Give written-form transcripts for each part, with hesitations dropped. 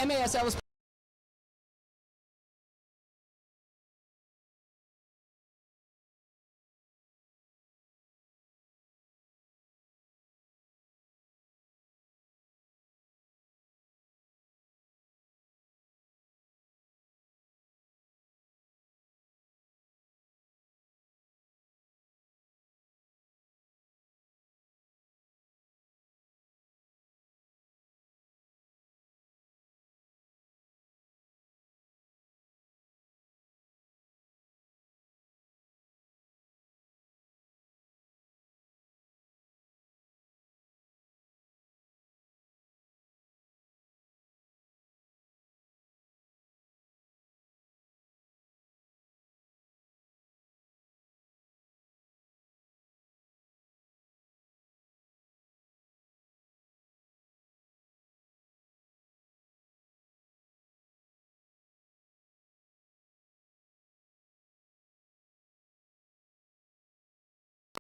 MASL is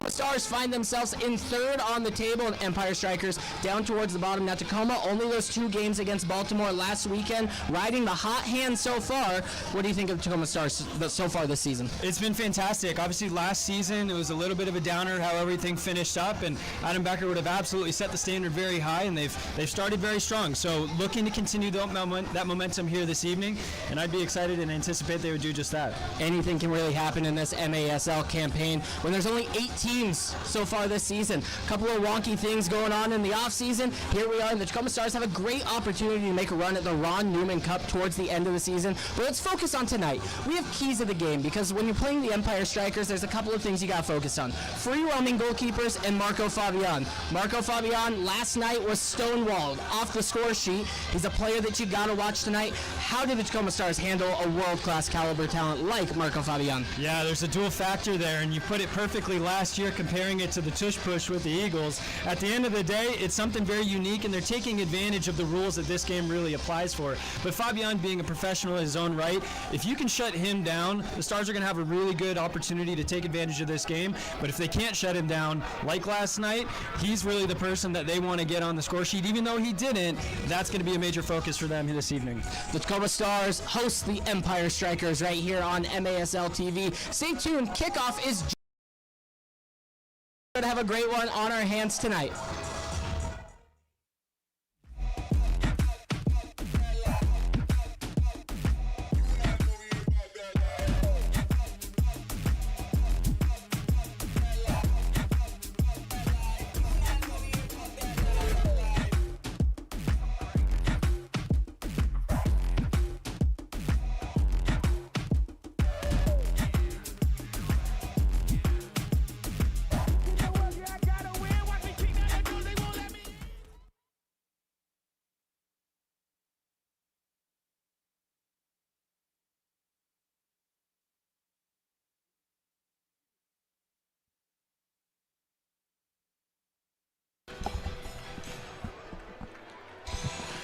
Stars find themselves in third on the table, and Empire Strikers down towards the bottom. Now Tacoma, only those 2 games against Baltimore last weekend, riding the hot hand so far. What do you think of Tacoma Stars so far this season? It's been fantastic. Obviously last season it was a little bit of a downer how everything finished up, and Adam Becker would have absolutely set the standard very high, and they've started very strong. So looking to continue that momentum here this evening, and I'd be excited and anticipate they would do just that. Anything can really happen in this MASL campaign when there's only 8 teams so far this season. A couple of wonky things going on in the offseason. Here we are, and the Tacoma Stars have a great opportunity to make a run at the Ron Newman Cup towards the end of the season. But let's focus on tonight. We have keys of the game, because when you're playing the Empire Strikers, there's a couple of things you got to focus on. Free roaming goalkeepers and Marco Fabian. Marco Fabian last night was stonewalled off the score sheet. He's a player that you got to watch tonight. How did the Tacoma Stars handle a world-class caliber talent like Marco Fabian? Yeah, there's a dual factor there, and you put it perfectly last year comparing it to the tush push with the Eagles. At the end of the day, it's something very unique, and they're taking advantage of the rules that this game really applies for. But Fabian, being a professional in his own right, if you can shut him down, the Stars are going to have a really good opportunity to take advantage of this game. But if they can't shut him down, like last night, he's really the person that they want to get on the score sheet. Even though he didn't, that's going to be a major focus for them this evening. The Tacoma Stars host the Empire Strikers right here on MASL TV. Stay tuned. Kickoff is going to have a great one on our hands tonight.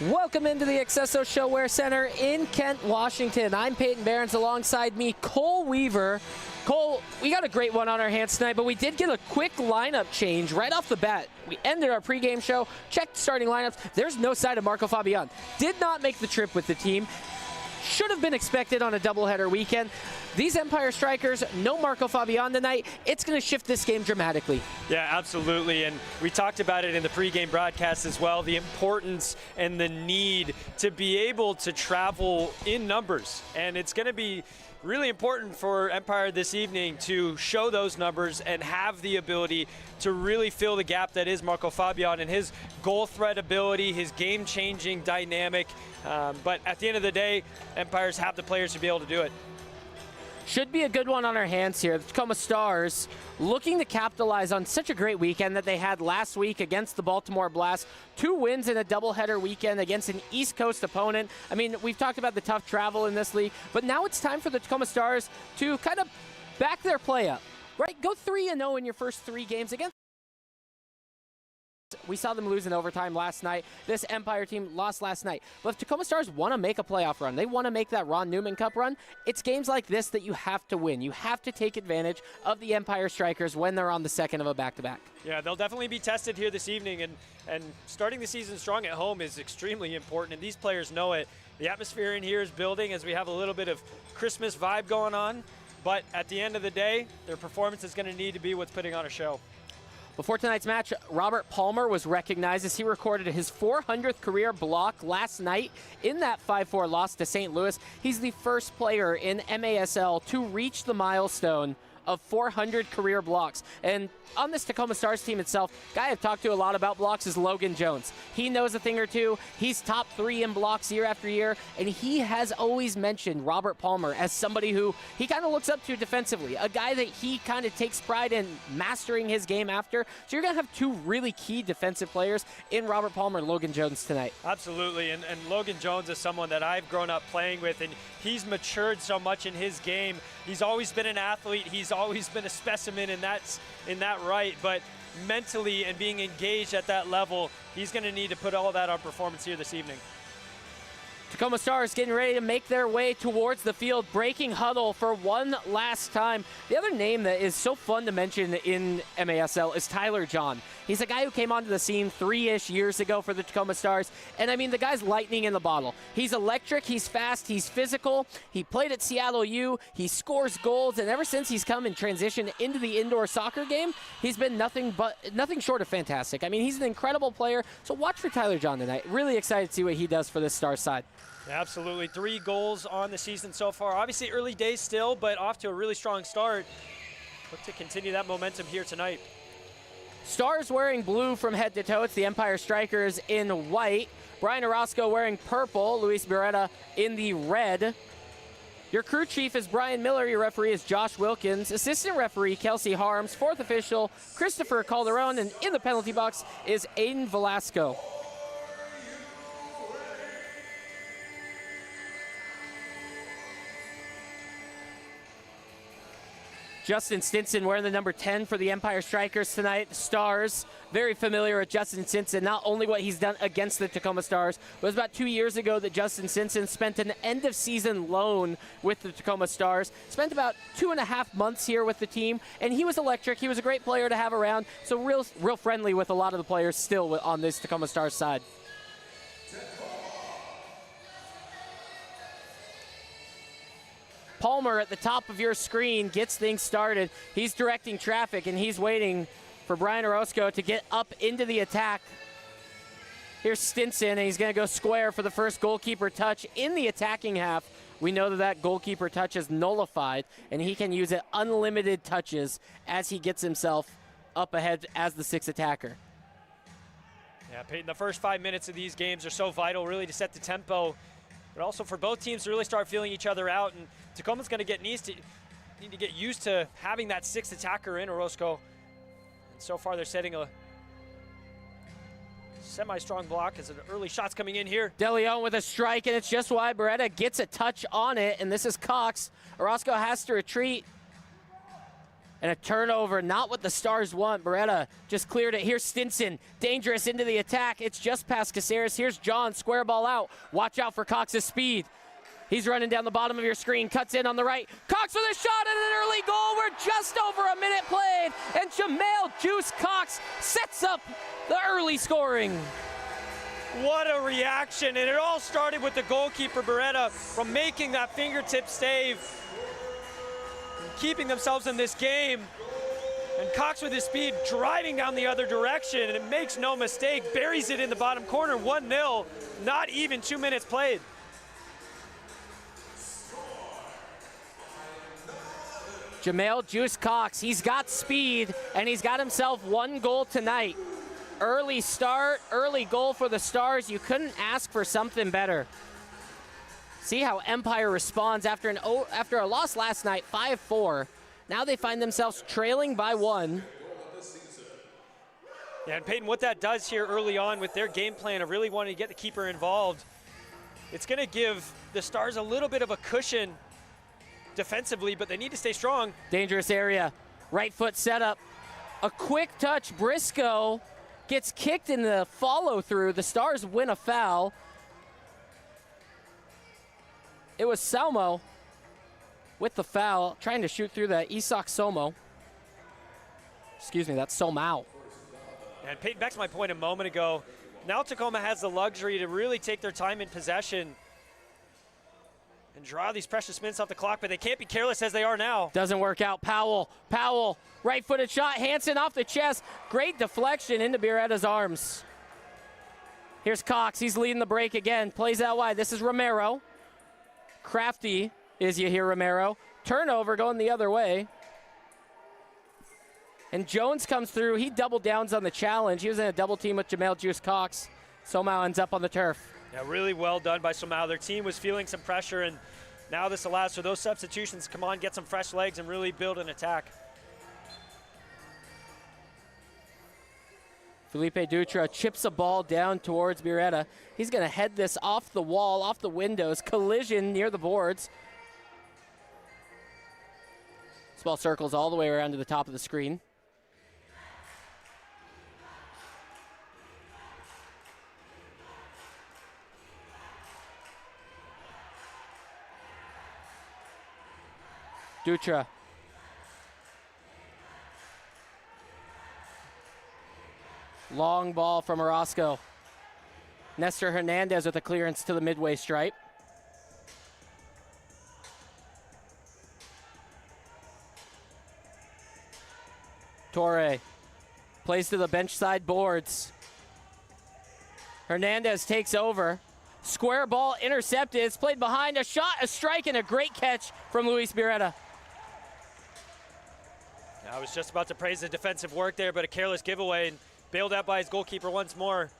Welcome into the Accesso Showwear Center in Kent, Washington. I'm Peyton Behrens, alongside me, Cole Weaver. Cole, we got a great one on our hands tonight, but we did get a quick lineup change right off the bat. We ended our pregame show, checked starting lineups. There's no sign of Marco Fabian. Did not make the trip with the team. Should have been expected on a doubleheader weekend. These Empire Strikers, no Marco Fabian tonight. It's going to shift this game dramatically. Yeah, absolutely. And we talked about it in the pregame broadcast as well, the importance and the need to be able to travel in numbers. And it's going to be really important for Empire this evening to show those numbers and have the ability to really fill the gap that is Marco Fabian and his goal threat ability, his game-changing dynamic. But at the end of the day, Empires have the players to be able to do it. Should be a good one on our hands here. The Tacoma Stars looking to capitalize on such a great weekend that they had last week against the Baltimore Blast. 2 wins in a doubleheader weekend against an East Coast opponent. I mean, we've talked about the tough travel in this league, but now it's time for the Tacoma Stars to kind of back their play up, right? Go 3-0 in your first 3 games against. We saw them lose in overtime last night. This Empire team lost last night. But if Tacoma Stars want to make a playoff run, they want to make that Ron Newman Cup run, it's games like this that you have to win. You have to take advantage of the Empire Strikers when they're on the second of a back-to-back. Yeah, they'll definitely be tested here this evening, and starting the season strong at home is extremely important, and these players know it. The atmosphere in here is building as we have a little bit of Christmas vibe going on. But at the end of the day, their performance is going to need to be what's putting on a show. Before tonight's match, Robert Palmer was recognized as he recorded his 400th career block last night in that 5-4 loss to St. Louis. He's the first player in MASL to reach the milestone of 400 career blocks. And on this Tacoma Stars team itself, guy I've talked to a lot about blocks is Logan Jones. He knows a thing or two. He's top 3 in blocks year after year, and he has always mentioned Robert Palmer as somebody who he kind of looks up to defensively, a guy that he kind of takes pride in mastering his game after. So you're going to have 2 really key defensive players in Robert Palmer and Logan Jones tonight. Absolutely, and Logan Jones is someone that I've grown up playing with, and he's matured so much in his game. He's always been an athlete. He's always been a specimen in that right, but mentally and being engaged at that level, he's going to need to put all that on performance here this evening. Tacoma Stars getting ready to make their way towards the field, breaking huddle for one last time. The other name that is so fun to mention in MASL is Tyler John. He's a guy who came onto the scene 3-ish years ago for the Tacoma Stars, and I mean, the guy's lightning in the bottle. He's electric, he's fast, he's physical. He played at Seattle U, he scores goals, and ever since he's come and transitioned into the indoor soccer game, he's been nothing short of fantastic. I mean, he's an incredible player, so watch for Tyler John tonight. Really excited to see what he does for this Stars side. Absolutely. 3 goals on the season so far. Obviously early days still, but off to a really strong start. Look to continue that momentum here tonight. Stars wearing blue from head to toe. It's the Empire Strykers in white. Brian Orozco wearing purple. Luis Beretta in the red. Your crew chief is Brian Miller. Your referee is Josh Wilkins. Assistant referee Kelsey Harms. 4th official Christopher Calderon. And in the penalty box is Aiden Velasco. Justin Stinson wearing the number 10 for the Empire Strykers tonight. Stars, very familiar with Justin Stinson, not only what he's done against the Tacoma Stars, but it was about 2 years ago that Justin Stinson spent an end-of-season loan with the Tacoma Stars, spent about 2.5 months here with the team, and he was electric. He was a great player to have around, so real friendly with a lot of the players still on this Tacoma Stars side. Palmer at the top of your screen gets things started. He's directing traffic, and he's waiting for Brian Orozco to get up into the attack. Here's Stinson, and he's going to go square for the first goalkeeper touch in the attacking half. We know that goalkeeper touch is nullified, and he can use it unlimited touches as he gets himself up ahead as the 6th attacker. Yeah, Peyton, the first 5 minutes of these games are so vital, really, to set the tempo, but also for both teams to really start feeling each other out. And Tacoma's going to need to get used to having that 6th attacker in Orozco. And so far, they're setting a semi-strong block as an early shot's coming in here. De Leon with a strike, and it's just wide. Beretta gets a touch on it, and this is Cox. Orozco has to retreat. And a turnover, not what the Stars want. Beretta just cleared it. Here's Stinson, dangerous into the attack. It's just past Caceres. Here's John, square ball out. Watch out for Cox's speed. He's running down the bottom of your screen, cuts in on the right. Cox with a shot and an early goal. We're just over a minute played, and Jamel Juice Cox sets up the early scoring. What a reaction, and it all started with the goalkeeper, Beretta, from making that fingertip save, keeping themselves in this game. And Cox with his speed driving down the other direction, and it makes no mistake, buries it in the bottom corner, 1-0, not even 2 minutes played. Jamel Juice Cox, he's got speed, and he's got himself 1 goal tonight. Early start, early goal for the Stars. You couldn't ask for something better. See how Empire responds after a loss last night, 5-4. Now they find themselves trailing by 1. Yeah, and Peyton, what that does here early on with their game plan of really wanting to get the keeper involved, it's going to give the Stars a little bit of a cushion defensively, but they need to stay strong. Dangerous area, right foot setup. A quick touch, Briscoe gets kicked in the follow through. The Stars win a foul. It was Salmo with the foul, trying to shoot through that. Isak Somo. Excuse me, that's Somau. And Peyton, back to my point a moment ago, now Tacoma has the luxury to really take their time in possession and draw these precious minutes off the clock, but they can't be careless as they are now. Doesn't work out. Powell, right-footed shot. Hansen off the chest. Great deflection into Berretta's arms. Here's Cox. He's leading the break again. Plays out wide. This is Romero. Crafty is you hear Romero. Turnover going the other way. And Jones comes through. He double downs on the challenge. He was in a double team with Jamel Juice Cox. Somau ends up on the turf. Yeah, really well done by Somau. Their team was feeling some pressure, and now this allows for those substitutions to come on, get some fresh legs, and really build an attack. Felipe Dutra chips a ball down towards Berretta. He's going to head this off the wall, off the windows, collision near the boards. This ball circles all the way around to the top of the screen. Dutra. Long ball from Orozco. Nestor Hernandez with a clearance to the midway stripe. Torre plays to the bench side boards. Hernandez takes over. Square ball intercepted. It's played behind. A shot, a strike, and a great catch from Luis Berretta. I was just about to praise the defensive work there, but a careless giveaway and bailed out by his goalkeeper once more.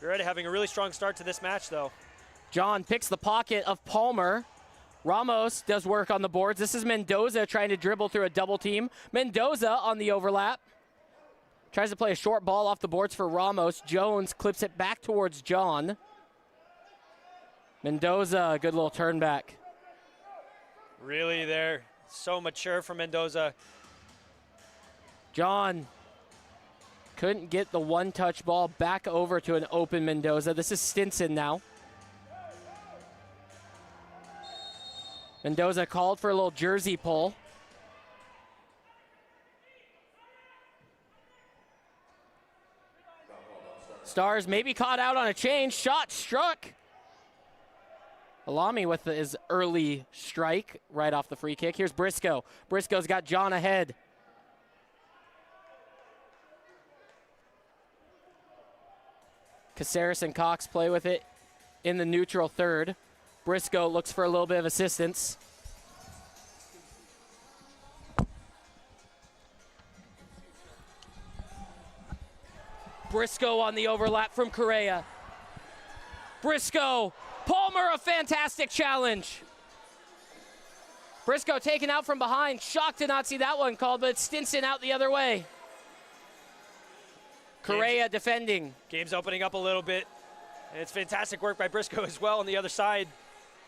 Berretta having a really strong start to this match, though. John picks the pocket of Palmer. Ramos does work on the boards. This is Mendoza trying to dribble through a double team. Mendoza on the overlap. Tries to play a short ball off the boards for Ramos. Jones clips it back towards John. Mendoza, a good little turn back. Really there. So mature from Mendoza. John couldn't get the one-touch ball back over to an open Mendoza. This is Stinson now. Mendoza called for a little jersey pull. Stars maybe caught out on a change. Shot struck. Alami with his early strike right off the free kick. Here's Briscoe. Briscoe's got John ahead. Caceres and Cox play with it in the neutral third. Briscoe looks for a little bit of assistance. Briscoe on the overlap from Correa. Briscoe, Palmer, a fantastic challenge. Briscoe taken out from behind. Shocked to not see that one called, but Stinson out the other way. Correa defending. Game's opening up a little bit. And it's fantastic work by Briscoe as well on the other side.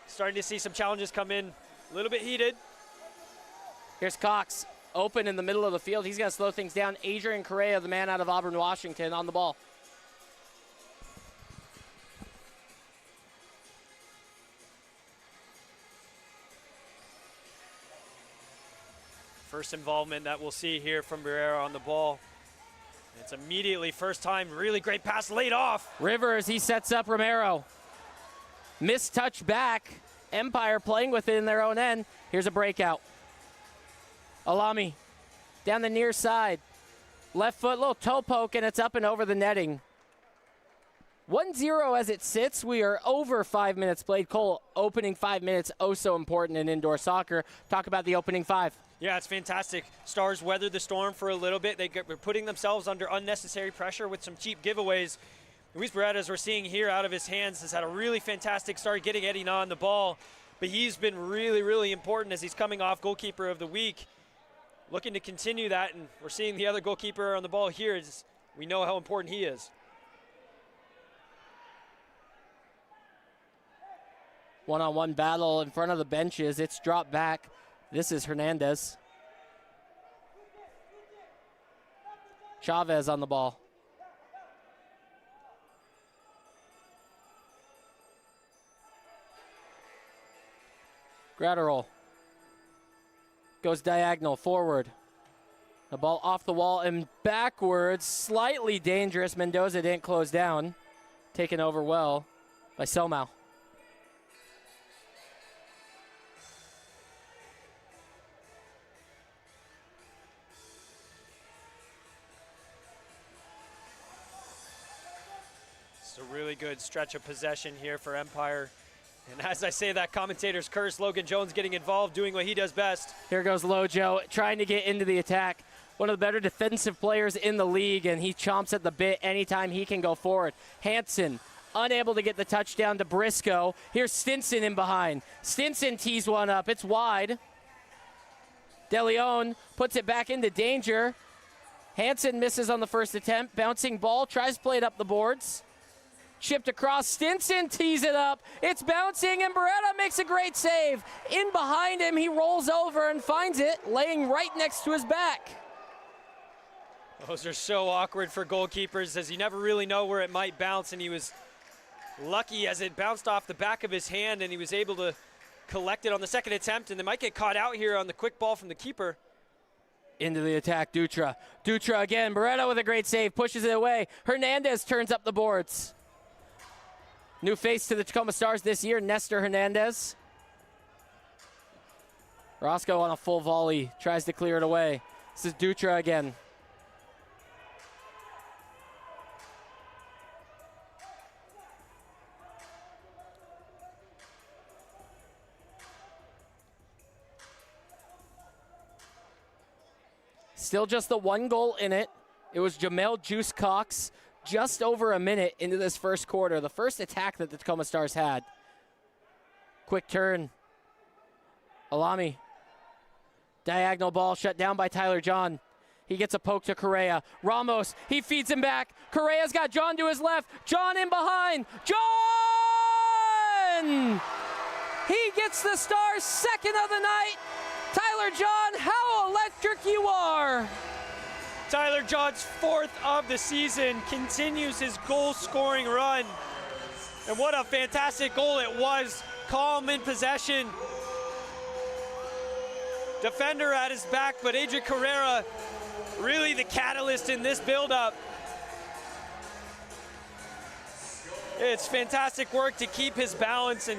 Starting to see some challenges come in. A little bit heated. Here's Cox, open in the middle of the field. He's going to slow things down. Adrian Correa, the man out of Auburn, Washington, on the ball. First involvement that we'll see here from Barrera on the ball. It's immediately first time, really great pass laid off. Rivers, he sets up Romero. Missed touch back. Empire playing with it in their own end. Here's a breakout. Alami down the near side. Left foot, little toe poke, and it's up and over the netting. 1-0 as it sits. We are over 5 minutes played. Cole, opening 5 minutes, oh so important in indoor soccer. Talk about the opening 5. Yeah, it's fantastic. Stars weathered the storm for a little bit. They're putting themselves under unnecessary pressure with some cheap giveaways. Luis Berretta, as we're seeing here out of his hands, has had a really fantastic start getting Eddie Na on the ball. But he's been really, really important as he's coming off goalkeeper of the week. Looking to continue that, and we're seeing the other goalkeeper on the ball here. We know how important he is. One-on-one battle in front of the benches. It's dropped back. This is Hernandez. Chavez on the ball. Gratterol goes diagonal forward. The ball off the wall and backwards, slightly dangerous. Mendoza didn't close down. Taken over well by Somau. good stretch of possession here for Empire. And as I say that, commentator's curse, Logan Jones getting involved, doing what he does best. Here goes Lojo trying to get into the attack. One of the better defensive players in the league, and he chomps at the bit anytime he can go forward. Hansen unable to get the touchdown to Briscoe. Here's Stinson in behind. Stinson tees one up. It's wide. DeLeon puts it back into danger. Hansen misses on the first attempt. Bouncing ball, tries to play it up the boards. Chipped across, Stinson tees it up. It's bouncing, and Beretta makes a great save. In behind him, he rolls over and finds it, laying right next to his back. Those are so awkward for goalkeepers, as you never really know where it might bounce, and he was lucky as it bounced off the back of his hand, and he was able to collect it on the second attempt, and they might get caught out here on the quick ball from the keeper. Into the attack, Dutra. Dutra again, Beretta with a great save, pushes it away. Hernandez turns up the boards. New face to the Tacoma Stars this year, Nestor Hernandez. Roscoe on a full volley, tries to clear it away. This is Dutra again. Still just the one goal in it. It was Jamel Juice Cox just over a minute into this first quarter. The first attack that the Tacoma Stars had. Quick turn. Alami. Diagonal ball shut down by Tyler John. He gets a poke to Correa. Ramos, he feeds him back. Correa's got John to his left. John in behind. John! He gets the Stars' second of the night. Tyler John, how electric you are. Tyler John's fourth of the season continues his goal-scoring run. And what a fantastic goal it was. Calm in possession. Defender at his back, but Adrian Carrera really the catalyst in this build-up. It's fantastic work to keep his balance and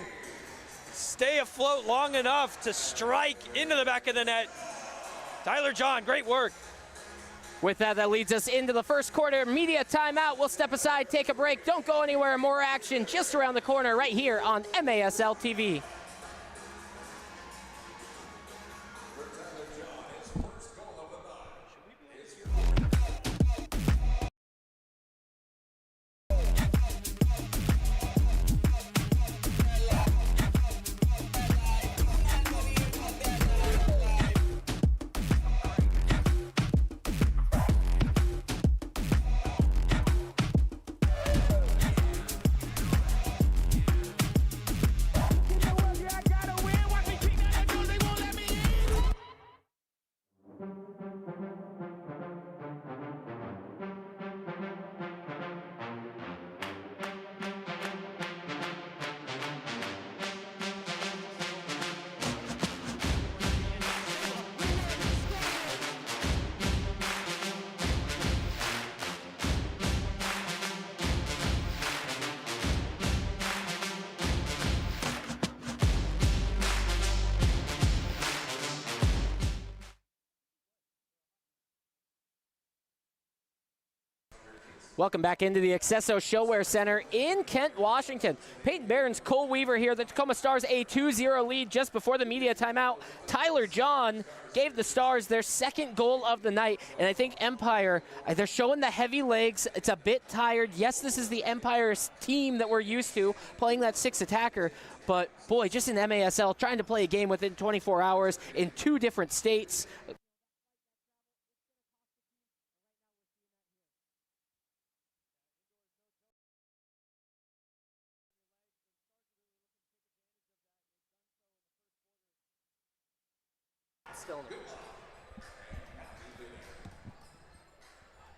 stay afloat long enough to strike into the back of the net. Tyler John, great work. With that, that leads us into the first quarter. Media timeout. We'll step aside, take a break. Don't go anywhere. More action just around the corner right here on MASL TV. Welcome back into the Accesso Showwear Center in Kent, Washington. Peyton Barron's, Cole Weaver here. The Tacoma Stars a 2-0 lead just before the media timeout. Tyler John gave the Stars their second goal of the night. And I think Empire, they're showing the heavy legs. It's a bit tired. Yes, this is the Empire's team that we're used to, playing that six attacker. But, boy, just in MASL, trying to play a game within 24 hours in two different states.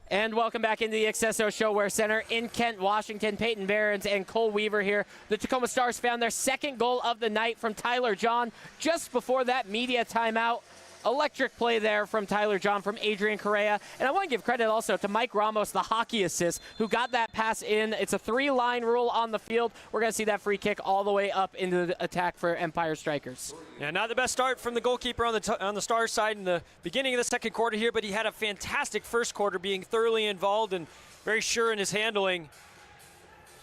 And welcome back into the Accesso Showwear Center in Kent, Washington. Peyton Barons and Cole Weaver here. The Tacoma Stars found their second goal of the night from Tyler John just before that media timeout. Electric play there from Tyler John, from Adrian Correa. And I want to give credit also to Mike Ramos, the hockey assist, who got that pass in. It's a three-line rule on the field. We're going to see that free kick all the way up into the attack for Empire Strykers. Yeah, not the best start from the goalkeeper on the Stars side in the beginning of the second quarter here, but he had a fantastic first quarter, being thoroughly involved and very sure in his handling.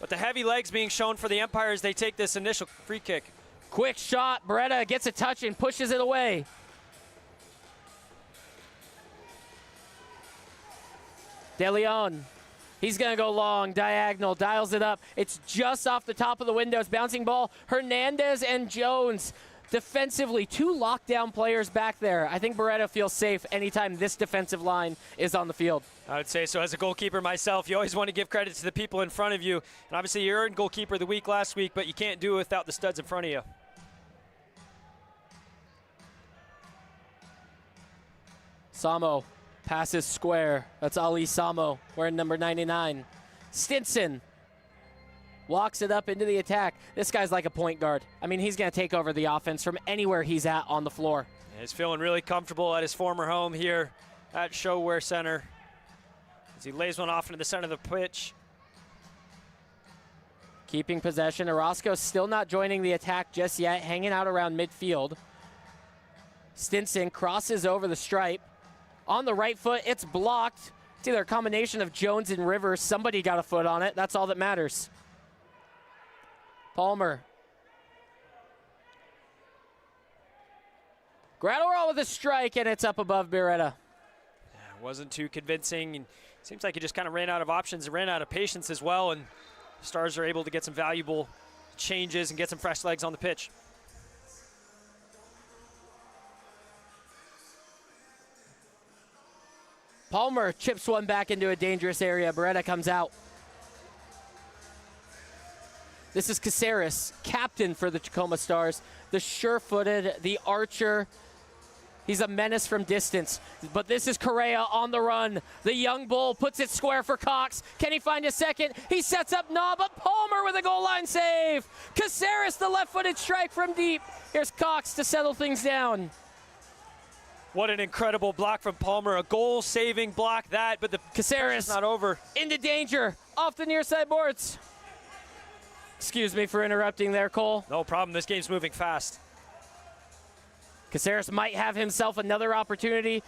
But the heavy legs being shown for the Empire as they take this initial free kick. Quick shot. Beretta gets a touch and pushes it away. De Leon. He's going to go long, diagonal, dials it up. It's just off the top of the windows. Bouncing ball. Hernandez and Jones defensively. 2 lockdown players back there. I think Beretta feels safe anytime this defensive line is on the field. I would say so. As a goalkeeper myself, you always want to give credit to the people in front of you. And obviously you earned goalkeeper of the week last week, but you can't do it without the studs in front of you. Samo passes square. That's Ali Samo wearing number 99. Stinson walks it up into the attack. This guy's like a point guard. I mean, he's going to take over the offense from anywhere he's at on the floor. He's feeling really comfortable at his former home here at Showwear Center as he lays one off into the center of the pitch. Keeping possession. Orozco's still not joining the attack just yet, hanging out around midfield. Stinson crosses over the stripe. On the right foot, it's blocked. It's either a combination of Jones and Rivers. Somebody got a foot on it. That's all that matters. Palmer. Gratterall with a strike, and it's up above Beretta. Wasn't too convincing. And seems like he just kind of ran out of options and ran out of patience as well. And Stars are able to get some valuable changes and get some fresh legs on the pitch. Palmer chips one back into a dangerous area. Beretta comes out. This is Caceres, captain for the Tacoma Stars. The sure-footed, the archer. He's a menace from distance. But this is Correa on the run. The young bull puts it square for Cox. Can he find a second? He sets up Nah, but Palmer with a goal line save. Caceres, the left-footed strike from deep. Here's Cox to settle things down. What an incredible block from Palmer. A goal-saving block that, but the Caceres not over. Into danger. Off the near side boards. Excuse me for interrupting there, Cole. No problem. This game's moving fast. Caceres might have himself another opportunity,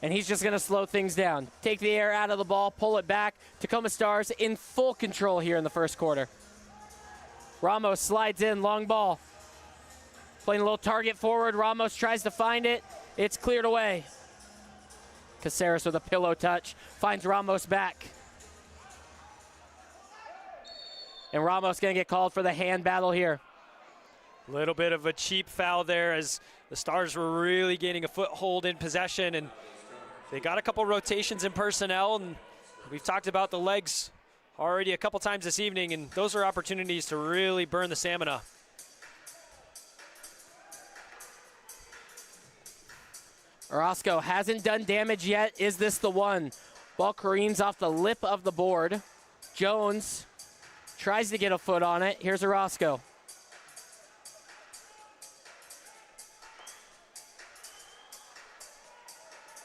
and he's just going to slow things down. Take the air out of the ball, pull it back. Tacoma Stars in full control here in the first quarter. Ramos slides in, long ball. Playing a little target forward. Ramos tries to find it. It's cleared away. Caceres with a pillow touch. Finds Ramos back. And Ramos going to get called for the hand battle here. A little bit of a cheap foul there as the Stars were really gaining a foothold in possession. And they got a couple rotations in personnel. And we've talked about the legs already a couple times this evening. And those are opportunities to really burn the stamina. Orozco hasn't done damage yet. Is this the one? Ball careens off the lip of the board. Jones tries to get a foot on it. Here's Orozco.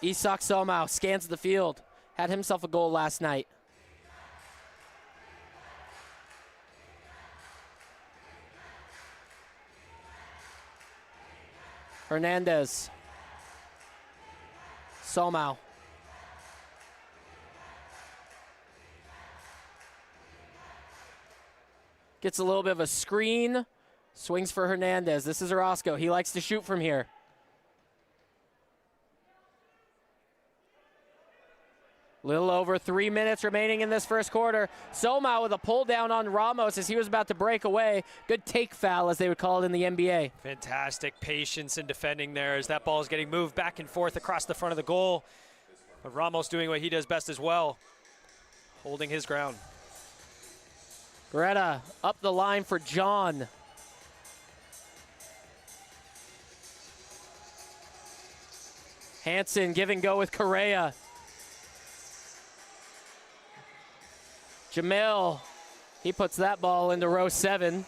Isak Somau scans the field. Had himself a goal last night. Hernandez. Somau. Gets a little bit of a screen. Swings for Hernandez. This is Orozco. He likes to shoot from here. Little over 3 minutes remaining in this first quarter. Somau with a pull down on Ramos as he was about to break away. Good take foul, as they would call it in the NBA. Fantastic patience in defending there as that ball is getting moved back and forth across the front of the goal. But Ramos doing what he does best as well, holding his ground. Beretta up the line for John. Hansen give and go with Correa. Jamil, he puts that ball into row 7.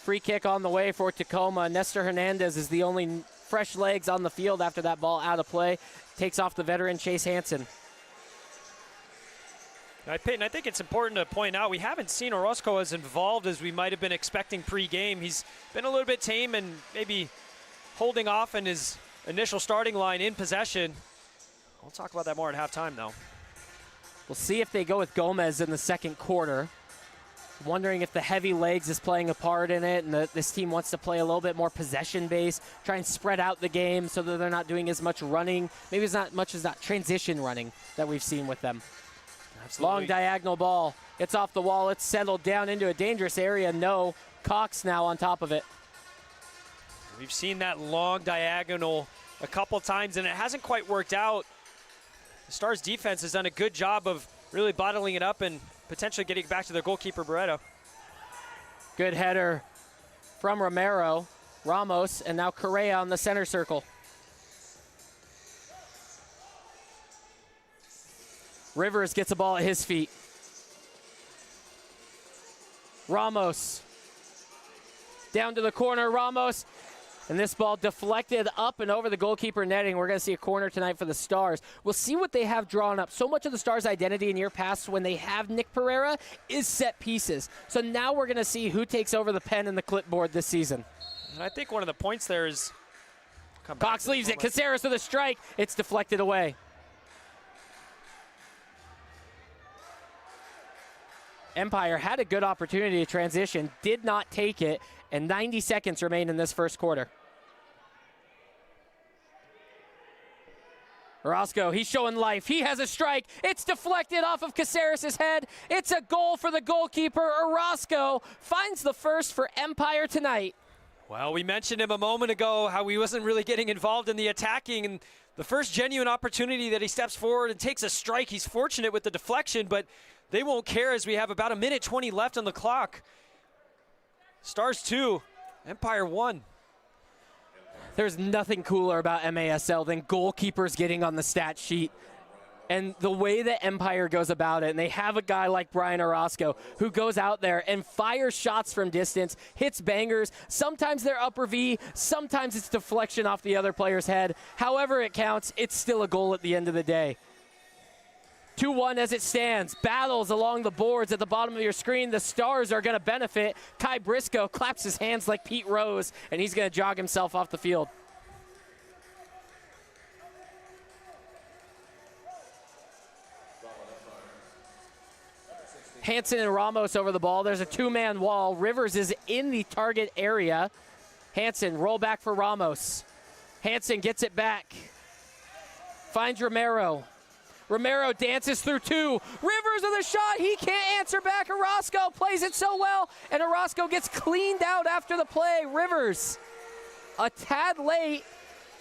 Free kick on the way for Tacoma. Nestor Hernandez is the only fresh legs on the field after that ball out of play. Takes off the veteran Chase Hansen. Peyton, I think it's important to point out we haven't seen Orozco as involved as we might have been expecting pre-game. He's been a little bit tame and maybe holding off in his initial starting line in possession. We'll talk about that more at halftime, though. We'll see if they go with Gomez in the second quarter. Wondering if the heavy legs is playing a part in it, and this team wants to play a little bit more possession-based, try and spread out the game so that they're not doing as much running. Maybe it's not much as that transition running that we've seen with them. Absolutely. Long diagonal ball. It's off the wall. It's settled down into a dangerous area. No. Cox now on top of it. We've seen that long diagonal a couple times, and it hasn't quite worked out. The Stars defense has done a good job of really bottling it up and potentially getting back to their goalkeeper, Barreto. Good header from Ramos, and now Correa on the center circle. Rivers gets a ball at his feet. Ramos. Down to the corner, Ramos. And this ball deflected up and over the goalkeeper netting. We're going to see a corner tonight for the Stars. We'll see what they have drawn up. So much of the Stars' identity in year past when they have Nick Pereira is set pieces. So now we're going to see who takes over the pen and the clipboard this season. And I think one of the points there is... Cox leaves it. Caceres with a strike. It's deflected away. Empire had a good opportunity to transition, did not take it, and 90 seconds remain in this first quarter. Orozco, he's showing life. He has a strike. It's deflected off of Caceres' head. It's a goal for the goalkeeper. Orozco finds the first for Empire tonight. Well, we mentioned him a moment ago, how he wasn't really getting involved in the attacking, and the first genuine opportunity that he steps forward and takes a strike. He's fortunate with the deflection, but they won't care as we have about 1:20 left on the clock. Stars 2, Empire 1. There's nothing cooler about MASL than goalkeepers getting on the stat sheet. And the way that Empire goes about it, and they have a guy like Brian Orozco who goes out there and fires shots from distance, hits bangers. Sometimes they're upper V, sometimes it's deflection off the other player's head. However it counts, it's still a goal at the end of the day. 2-1 as it stands. Battles along the boards at the bottom of your screen. The Stars are going to benefit. Kai Briscoe claps his hands like Pete Rose, and he's going to jog himself off the field. Hansen and Ramos over the ball. There's a two-man wall. Rivers is in the target area. Hansen, roll back for Ramos. Hansen gets it back. Finds Romero. Romero dances through two. Rivers with a shot. He can't answer back. Orozco plays it so well, and Orozco gets cleaned out after the play. Rivers a tad late,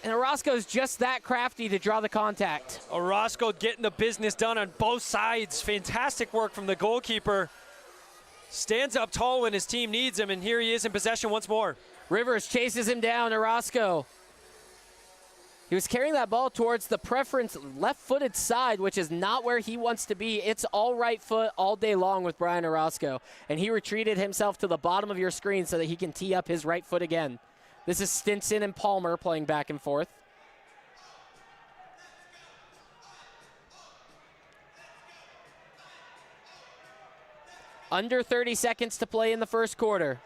and Orozco's just that crafty to draw the contact. Orozco getting the business done on both sides. Fantastic work from the goalkeeper. Stands up tall when his team needs him, and here he is in possession once more. Rivers chases him down. Orozco. He was carrying that ball towards the preference left-footed side, which is not where he wants to be. It's all right foot all day long with Brian Orozco. And he retreated himself to the bottom of your screen so that he can tee up his right foot again. This is Stinson and Palmer playing back and forth. Under 30 seconds to play in the first quarter.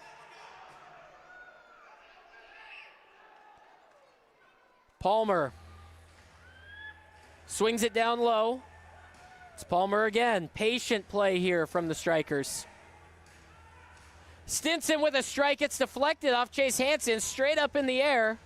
Palmer swings it down low. It's Palmer again. Patient play here from the Strykers. Stinson with a strike. It's deflected off Chase Hansen, straight up in the air.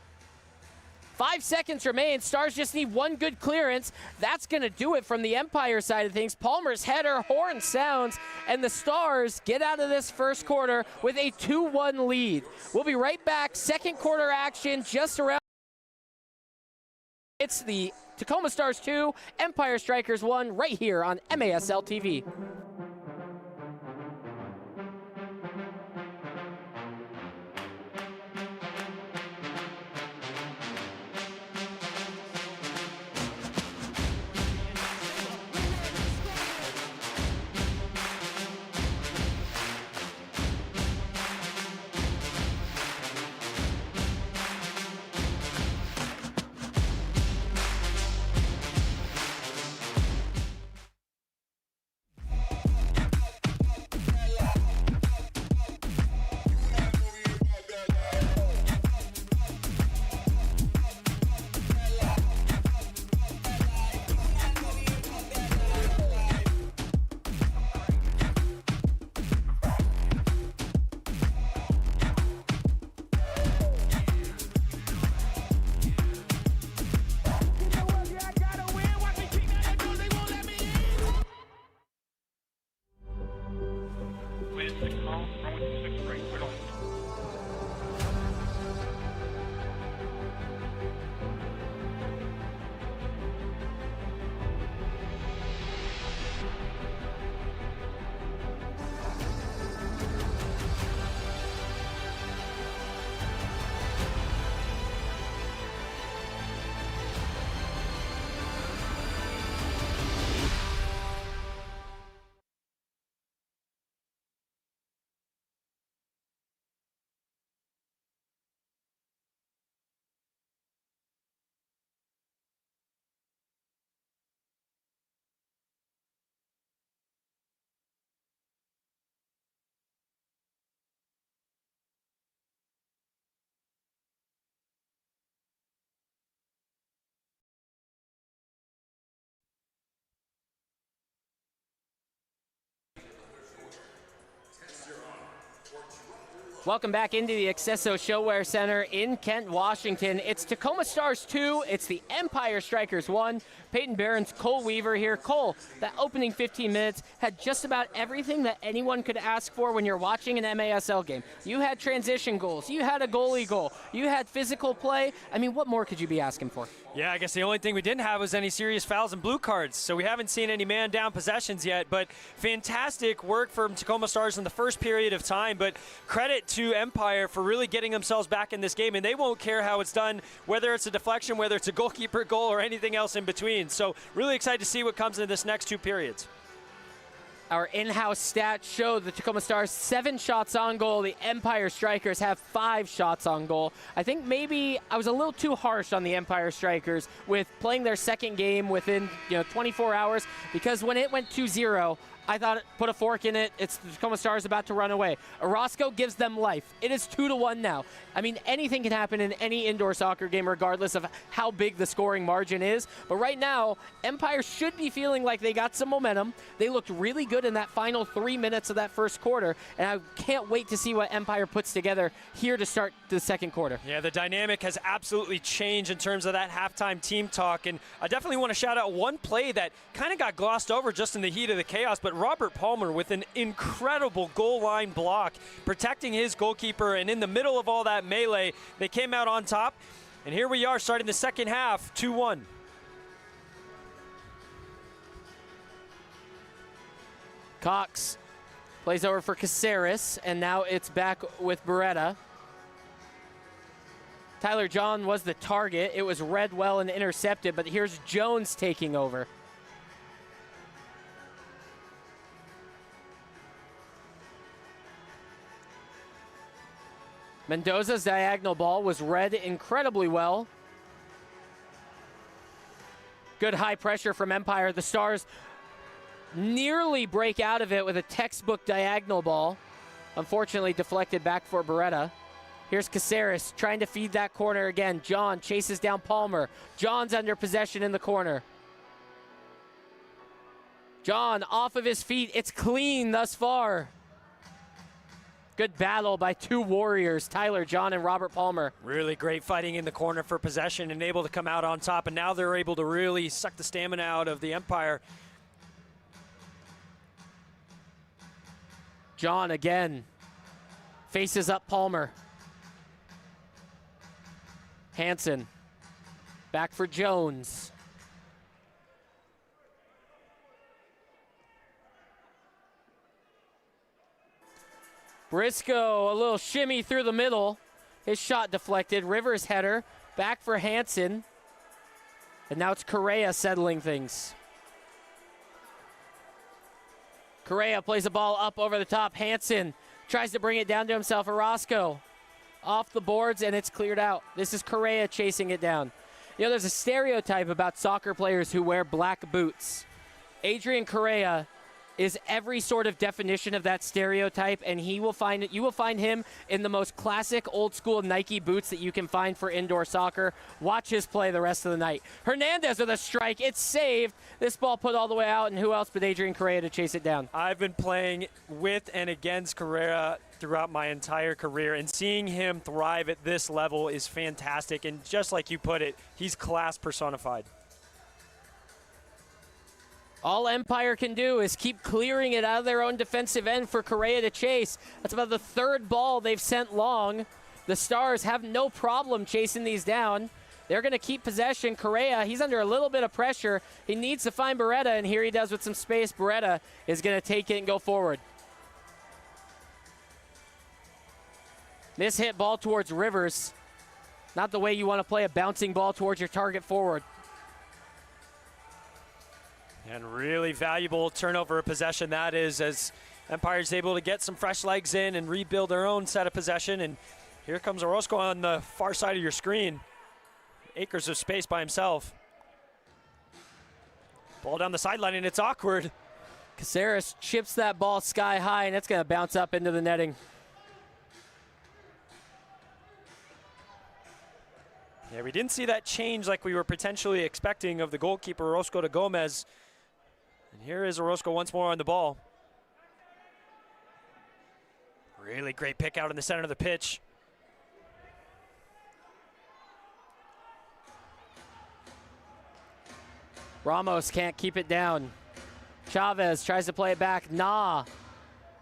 5 seconds remain. Stars just need one good clearance. That's going to do it from the Empire side of things. Palmer's header, horn sounds, and the Stars get out of this first quarter with a 2-1 lead. We'll be right back. Second quarter action just around. It's the Tacoma Stars 2, Empire Strykers 1, right here on MASL TV. Welcome back into the Accesso Showwear Center in Kent, Washington. It's Tacoma Stars 2. It's the Empire Strykers 1. Peyton Barron's Cole Weaver here. Cole, that opening 15 minutes had just about everything that anyone could ask for when you're watching an MASL game. You had transition goals. You had a goalie goal. You had physical play. I mean, what more could you be asking for? Yeah, I guess the only thing we didn't have was any serious fouls and blue cards, so we haven't seen any man-down possessions yet, but fantastic work from Tacoma Stars in the first period of time, but credit to Empire for really getting themselves back in this game, and they won't care how it's done, whether it's a deflection, whether it's a goalkeeper goal, or anything else in between. So really excited to see what comes in this next 2 periods. Our in-house stats show the Tacoma Stars 7 shots on goal. The Empire Strykers have 5 shots on goal. I think maybe I was a little too harsh on the Empire Strykers with playing their second game within 24 hours, because when it went 2-0, I thought, put a fork in it. It's the Tacoma Stars about to run away. Orozco gives them life. It is 2-1 now. I mean, anything can happen in any indoor soccer game, regardless of how big the scoring margin is. But right now, Empire should be feeling like they got some momentum. They looked really good in that final 3 minutes of that first quarter, and I can't wait to see what Empire puts together here to start the second quarter. Yeah, the dynamic has absolutely changed in terms of that halftime team talk, and I definitely want to shout out one play that kind of got glossed over just in the heat of the chaos, but Robert Palmer with an incredible goal line block, protecting his goalkeeper, and in the middle of all that melee, they came out on top, and here we are starting the second half, 2-1. Cox plays over for Caceres, and now it's back with Beretta. Tyler John was the target. It was read well and intercepted, but here's Jones taking over. Mendoza's diagonal ball was read incredibly well. Good high pressure from Empire. The Stars nearly break out of it with a textbook diagonal ball. Unfortunately deflected back for Beretta. Here's Caceres trying to feed that corner again. John chases down Palmer. John's under possession in the corner. John off of his feet. It's clean thus far. Good battle by 2 warriors, Tyler John and Robert Palmer. Really great fighting in the corner for possession and able to come out on top, and now they're able to really suck the stamina out of the Empire. John again faces up Palmer. Hansen back for Jones. Briscoe, a little shimmy through the middle. His shot deflected. Rivers header. Back for Hansen. And now it's Correa settling things. Correa plays the ball up over the top. Hansen tries to bring it down to himself. Orozco off the boards, and it's cleared out. This is Correa chasing it down. There's a stereotype about soccer players who wear black boots. Adrian Correa is every sort of definition of that stereotype, and you will find him in the most classic old school Nike boots that you can find for indoor soccer. Watch his play the rest of the night. Hernandez with a strike. It's saved. This ball put all the way out, and who else but Adrian Correa to chase it down? I've been playing with and against Correa throughout my entire career, and seeing him thrive at this level is fantastic, and just like you put it, he's class personified. All Empire can do is keep clearing it out of their own defensive end for Correa to chase. That's about the 3rd ball they've sent long. The Stars have no problem chasing these down. They're going to keep possession. Correa, he's under a little bit of pressure. He needs to find Beretta, and here he does with some space. Beretta is going to take it and go forward. This hit ball towards Rivers. Not the way you want to play a bouncing ball towards your target forward. And really valuable turnover of possession that is, as Empire's able to get some fresh legs in and rebuild their own set of possession. And here comes Orozco on the far side of your screen. Acres of space by himself. Ball down the sideline, and it's awkward. Caceres chips that ball sky high, and it's going to bounce up into the netting. Yeah, we didn't see that change like we were potentially expecting of the goalkeeper, Orozco to Gomez. And here is Orozco once more on the ball. Really great pick out in the center of the pitch. Ramos can't keep it down. Chavez tries to play it back. Nah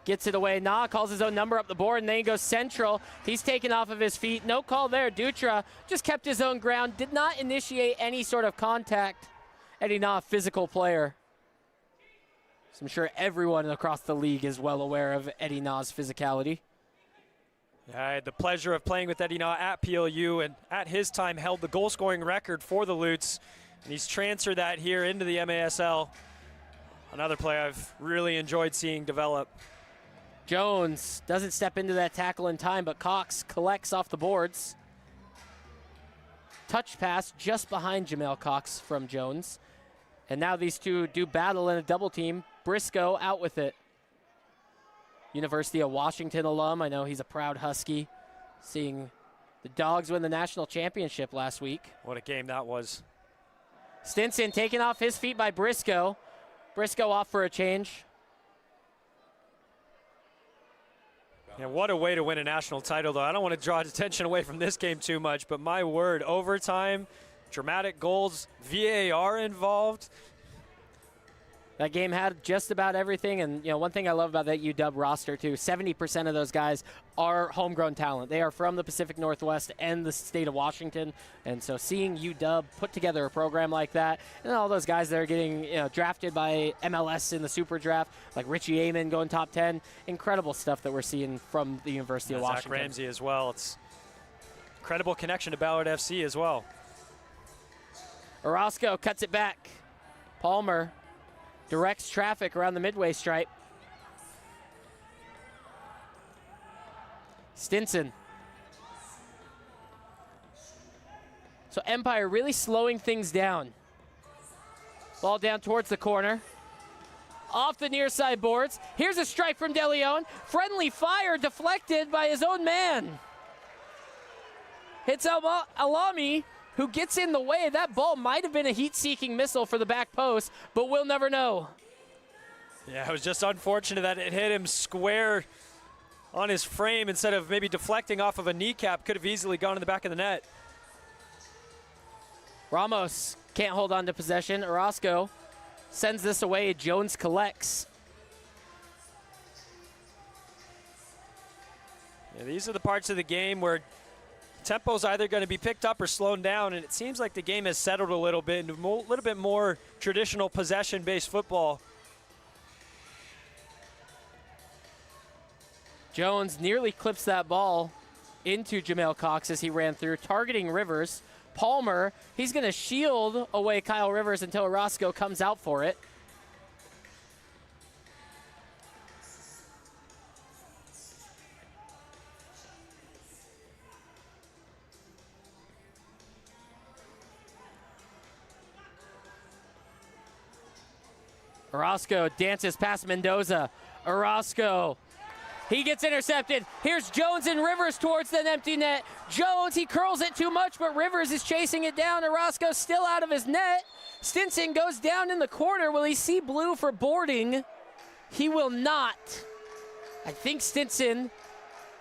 gets it away. Nah calls his own number up the board, and then he goes central. He's taken off of his feet. No call there. Dutra just kept his own ground, did not initiate any sort of contact. Eddie Nah, physical player. So I'm sure everyone across the league is well aware of Eddie Nah's physicality. I had the pleasure of playing with Eddie Nah at PLU, and at his time held the goal-scoring record for the Lutes. And he's transferred that here into the MASL. Another player I've really enjoyed seeing develop. Jones doesn't step into that tackle in time, but Cox collects off the boards. Touch pass just behind Jamel Cox from Jones. And now these two do battle in a double team. Briscoe out with it. University of Washington alum. I know he's a proud Husky. Seeing the Dogs win the national championship last week. What a game that was. Stinson taken off his feet by Briscoe. Briscoe off for a change. Yeah, what a way to win a national title, though. I don't want to draw attention away from this game too much, but my word, overtime, dramatic goals, VAR involved. That game had just about everything, and one thing I love about that UW roster too, 70% of those guys are homegrown talent. They are from the Pacific Northwest and the state of Washington, and so seeing UW put together a program like that, and all those guys that are getting drafted by MLS in the Super Draft, like Richie Amon going top 10, incredible stuff that we're seeing from the University of Washington. Zach Ramsey as well. It's incredible connection to Ballard FC as well. Orozco cuts it back. Palmer directs traffic around the midway stripe. Stinson. So Empire really slowing things down. Ball down towards the corner. Off the near side boards. Here's a strike from De Leon. Friendly fire deflected by his own man. Hits Alami, who gets in the way. That ball might have been a heat-seeking missile for the back post, but we'll never know. Yeah, it was just unfortunate that it hit him square on his frame instead of maybe deflecting off of a kneecap. Could have easily gone in the back of the net. Ramos can't hold on to possession. Orozco sends this away. Jones collects. Yeah, these are the parts of the game where tempo's either going to be picked up or slowed down, and it seems like the game has settled a little bit into a little bit more traditional possession-based football. Jones nearly clips that ball into Jamel Cox as he ran through, targeting Rivers. Palmer, he's going to shield away Kyle Rivers until Orozco comes out for it. Orozco dances past Mendoza. Orozco, he gets intercepted. Here's Jones and Rivers towards the empty net. Jones, he curls it too much, but Rivers is chasing it down. Orozco still out of his net. Stinson goes down in the corner. Will he see blue for boarding? He will not. I think Stinson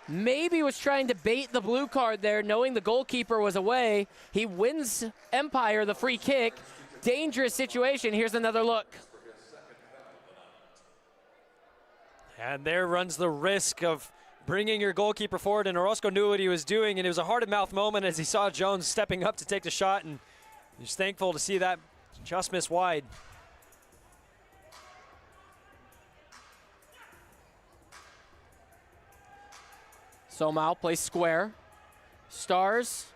maybe was trying to bait the blue card there, knowing the goalkeeper was away. He wins Empire the free kick. Dangerous situation. Here's another look. And there runs the risk of bringing your goalkeeper forward, and Orozco knew what he was doing, and it was a heart-of-mouth moment as he saw Jones stepping up to take the shot, and he's thankful to see that just miss wide. Somau plays square. Stars,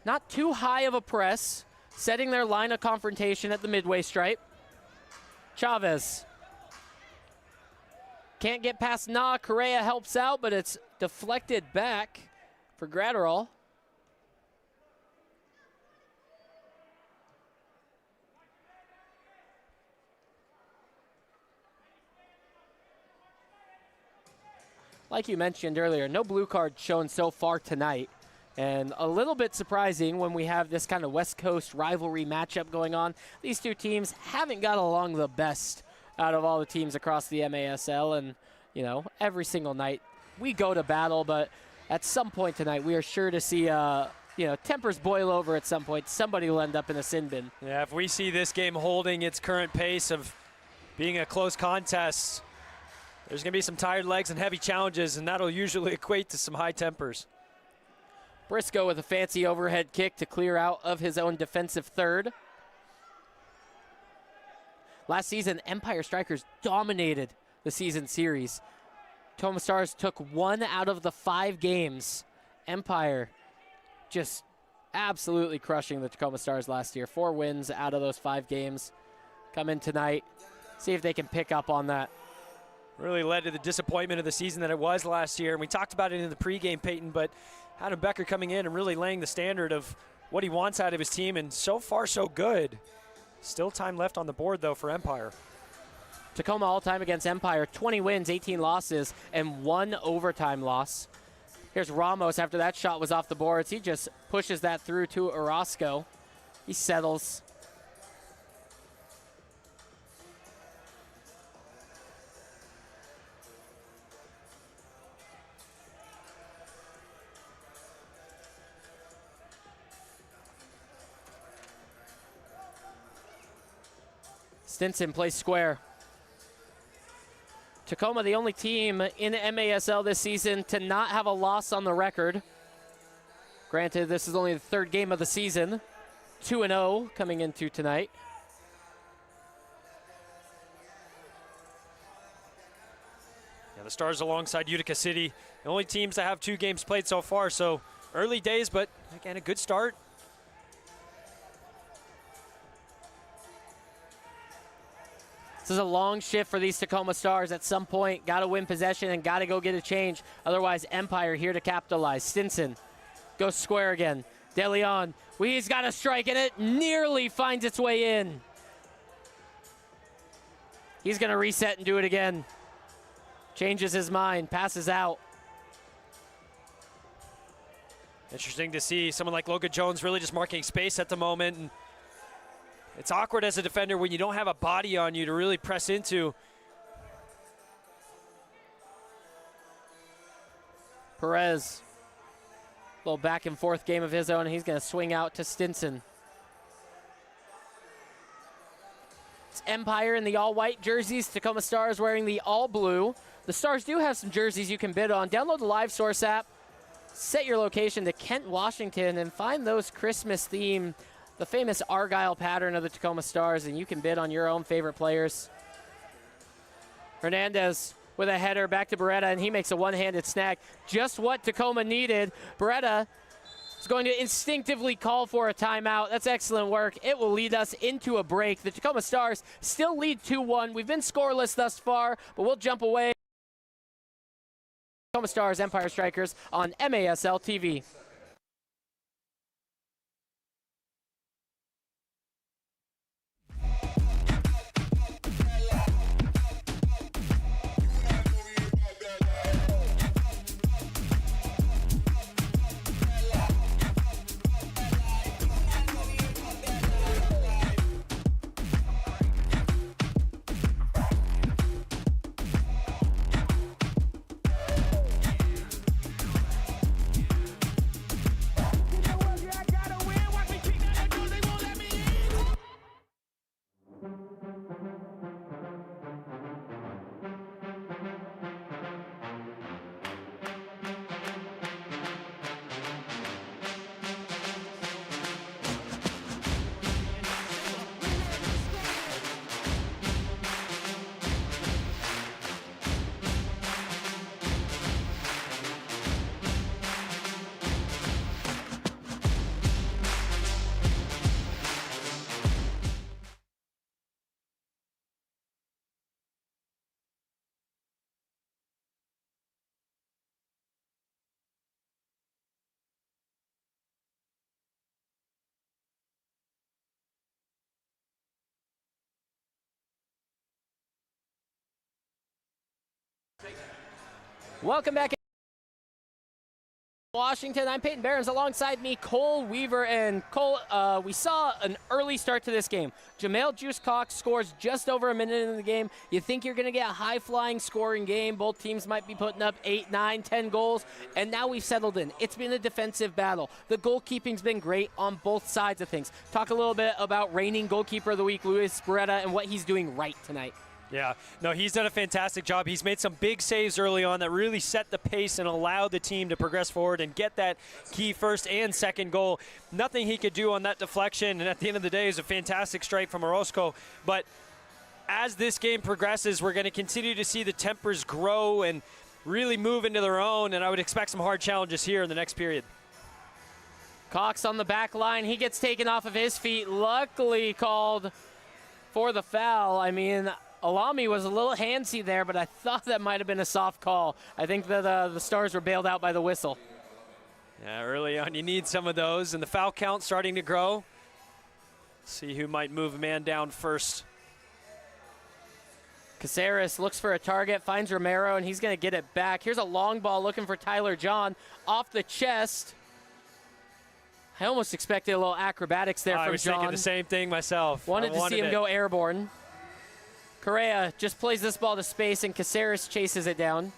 not too high of a press, setting their line of confrontation at the midway stripe. Chavez. Can't get past Nah. Correa helps out, but it's deflected back for Gratterall. Like you mentioned earlier, no blue card shown so far tonight. And a little bit surprising when we have this kind of West Coast rivalry matchup going on. These two teams haven't got along the best out of all the teams across the MASL, and every single night we go to battle, but at some point tonight, we are sure to see, tempers boil over at some point. Somebody will end up in a sin bin. Yeah, if we see this game holding its current pace of being a close contest, there's going to be some tired legs and heavy challenges, and that'll usually equate to some high tempers. Briscoe with a fancy overhead kick to clear out of his own defensive third. Last season, Empire Strykers dominated the season series. Tacoma Stars took 1 out of the 5 games. Empire just absolutely crushing the Tacoma Stars last year. 4 wins out of those 5 games. Come in tonight, see if they can pick up on that. Really led to the disappointment of the season that it was last year. And we talked about it in the pregame, Peyton, but Adam Becker coming in and really laying the standard of what he wants out of his team, and so far so good. Still time left on the board, though, for Empire. Tacoma all-time against Empire, 20 wins, 18 losses, and 1 overtime loss. Here's Ramos after that shot was off the boards. He just pushes that through to Orozco. He settles. Stinson plays square. Tacoma, the only team in MASL this season to not have a loss on the record. Granted, this is only the 3rd game of the season. 2-0 coming into tonight. Yeah, the Stars alongside Utica City, the only teams that have 2 games played so far, so early days, but again, a good start. This is a long shift for these Tacoma Stars. At some point, got to win possession and got to go get a change. Otherwise, Empire here to capitalize. Stinson goes square again. De Leon, he's got a strike, and it nearly finds its way in. He's going to reset and do it again. Changes his mind, passes out. Interesting to see someone like Logan Jones really just marking space at the moment. And it's awkward as a defender when you don't have a body on you to really press into. Perez, a little back and forth game of his own. He's going to swing out to Stinson. It's Empire in the all-white jerseys. Tacoma Stars wearing the all-blue. The Stars do have some jerseys you can bid on. Download the Live Source app. Set your location to Kent, Washington, and find those Christmas theme, the famous Argyle pattern of the Tacoma Stars, and you can bid on your own favorite players. Hernandez with a header back to Beretta, and he makes a one-handed snag. Just what Tacoma needed. Beretta is going to instinctively call for a timeout. That's excellent work. It will lead us into a break. The Tacoma Stars still lead 2-1. We've been scoreless thus far, but we'll jump away. Tacoma Stars, Empire Strykers on MASL TV. Welcome back Washington, I'm Peyton Behrens. Alongside me, Cole Weaver. And Cole, we saw an early start to this game. Jamel Juice Cox scores just over a minute in the game. You think you're going to get a high-flying scoring game. Both teams might be putting up 8, 9, 10 goals. And now we've settled in. It's been a defensive battle. The goalkeeping's been great on both sides of things. Talk a little bit about reigning goalkeeper of the week, Luis Beretta, and what he's doing right tonight. Yeah, no, he's done a fantastic job. He's made some big saves early on that really set the pace and allowed the team to progress forward and get that key first and second goal. Nothing he could do on that deflection, and at the end of the day, it was a fantastic strike from Orozco. But as this game progresses, we're going to continue to see the tempers grow and really move into their own, and I would expect some hard challenges here in the next period. Cox on the back line. He gets taken off of his feet. Luckily called for the foul. I mean, Alami was a little handsy there, but I thought that might have been a soft call. I think that the Stars were bailed out by the whistle. Yeah, early on you need some of those, and the foul count starting to grow. See who might move a man down first. Caceres looks for a target, finds Romero, and he's going to get it back. Here's a long ball looking for Tyler John off the chest. I almost expected a little acrobatics there from John. I was thinking the same thing myself. Wanted to see him go airborne. Correa just plays this ball to space, and Caceres chases it down.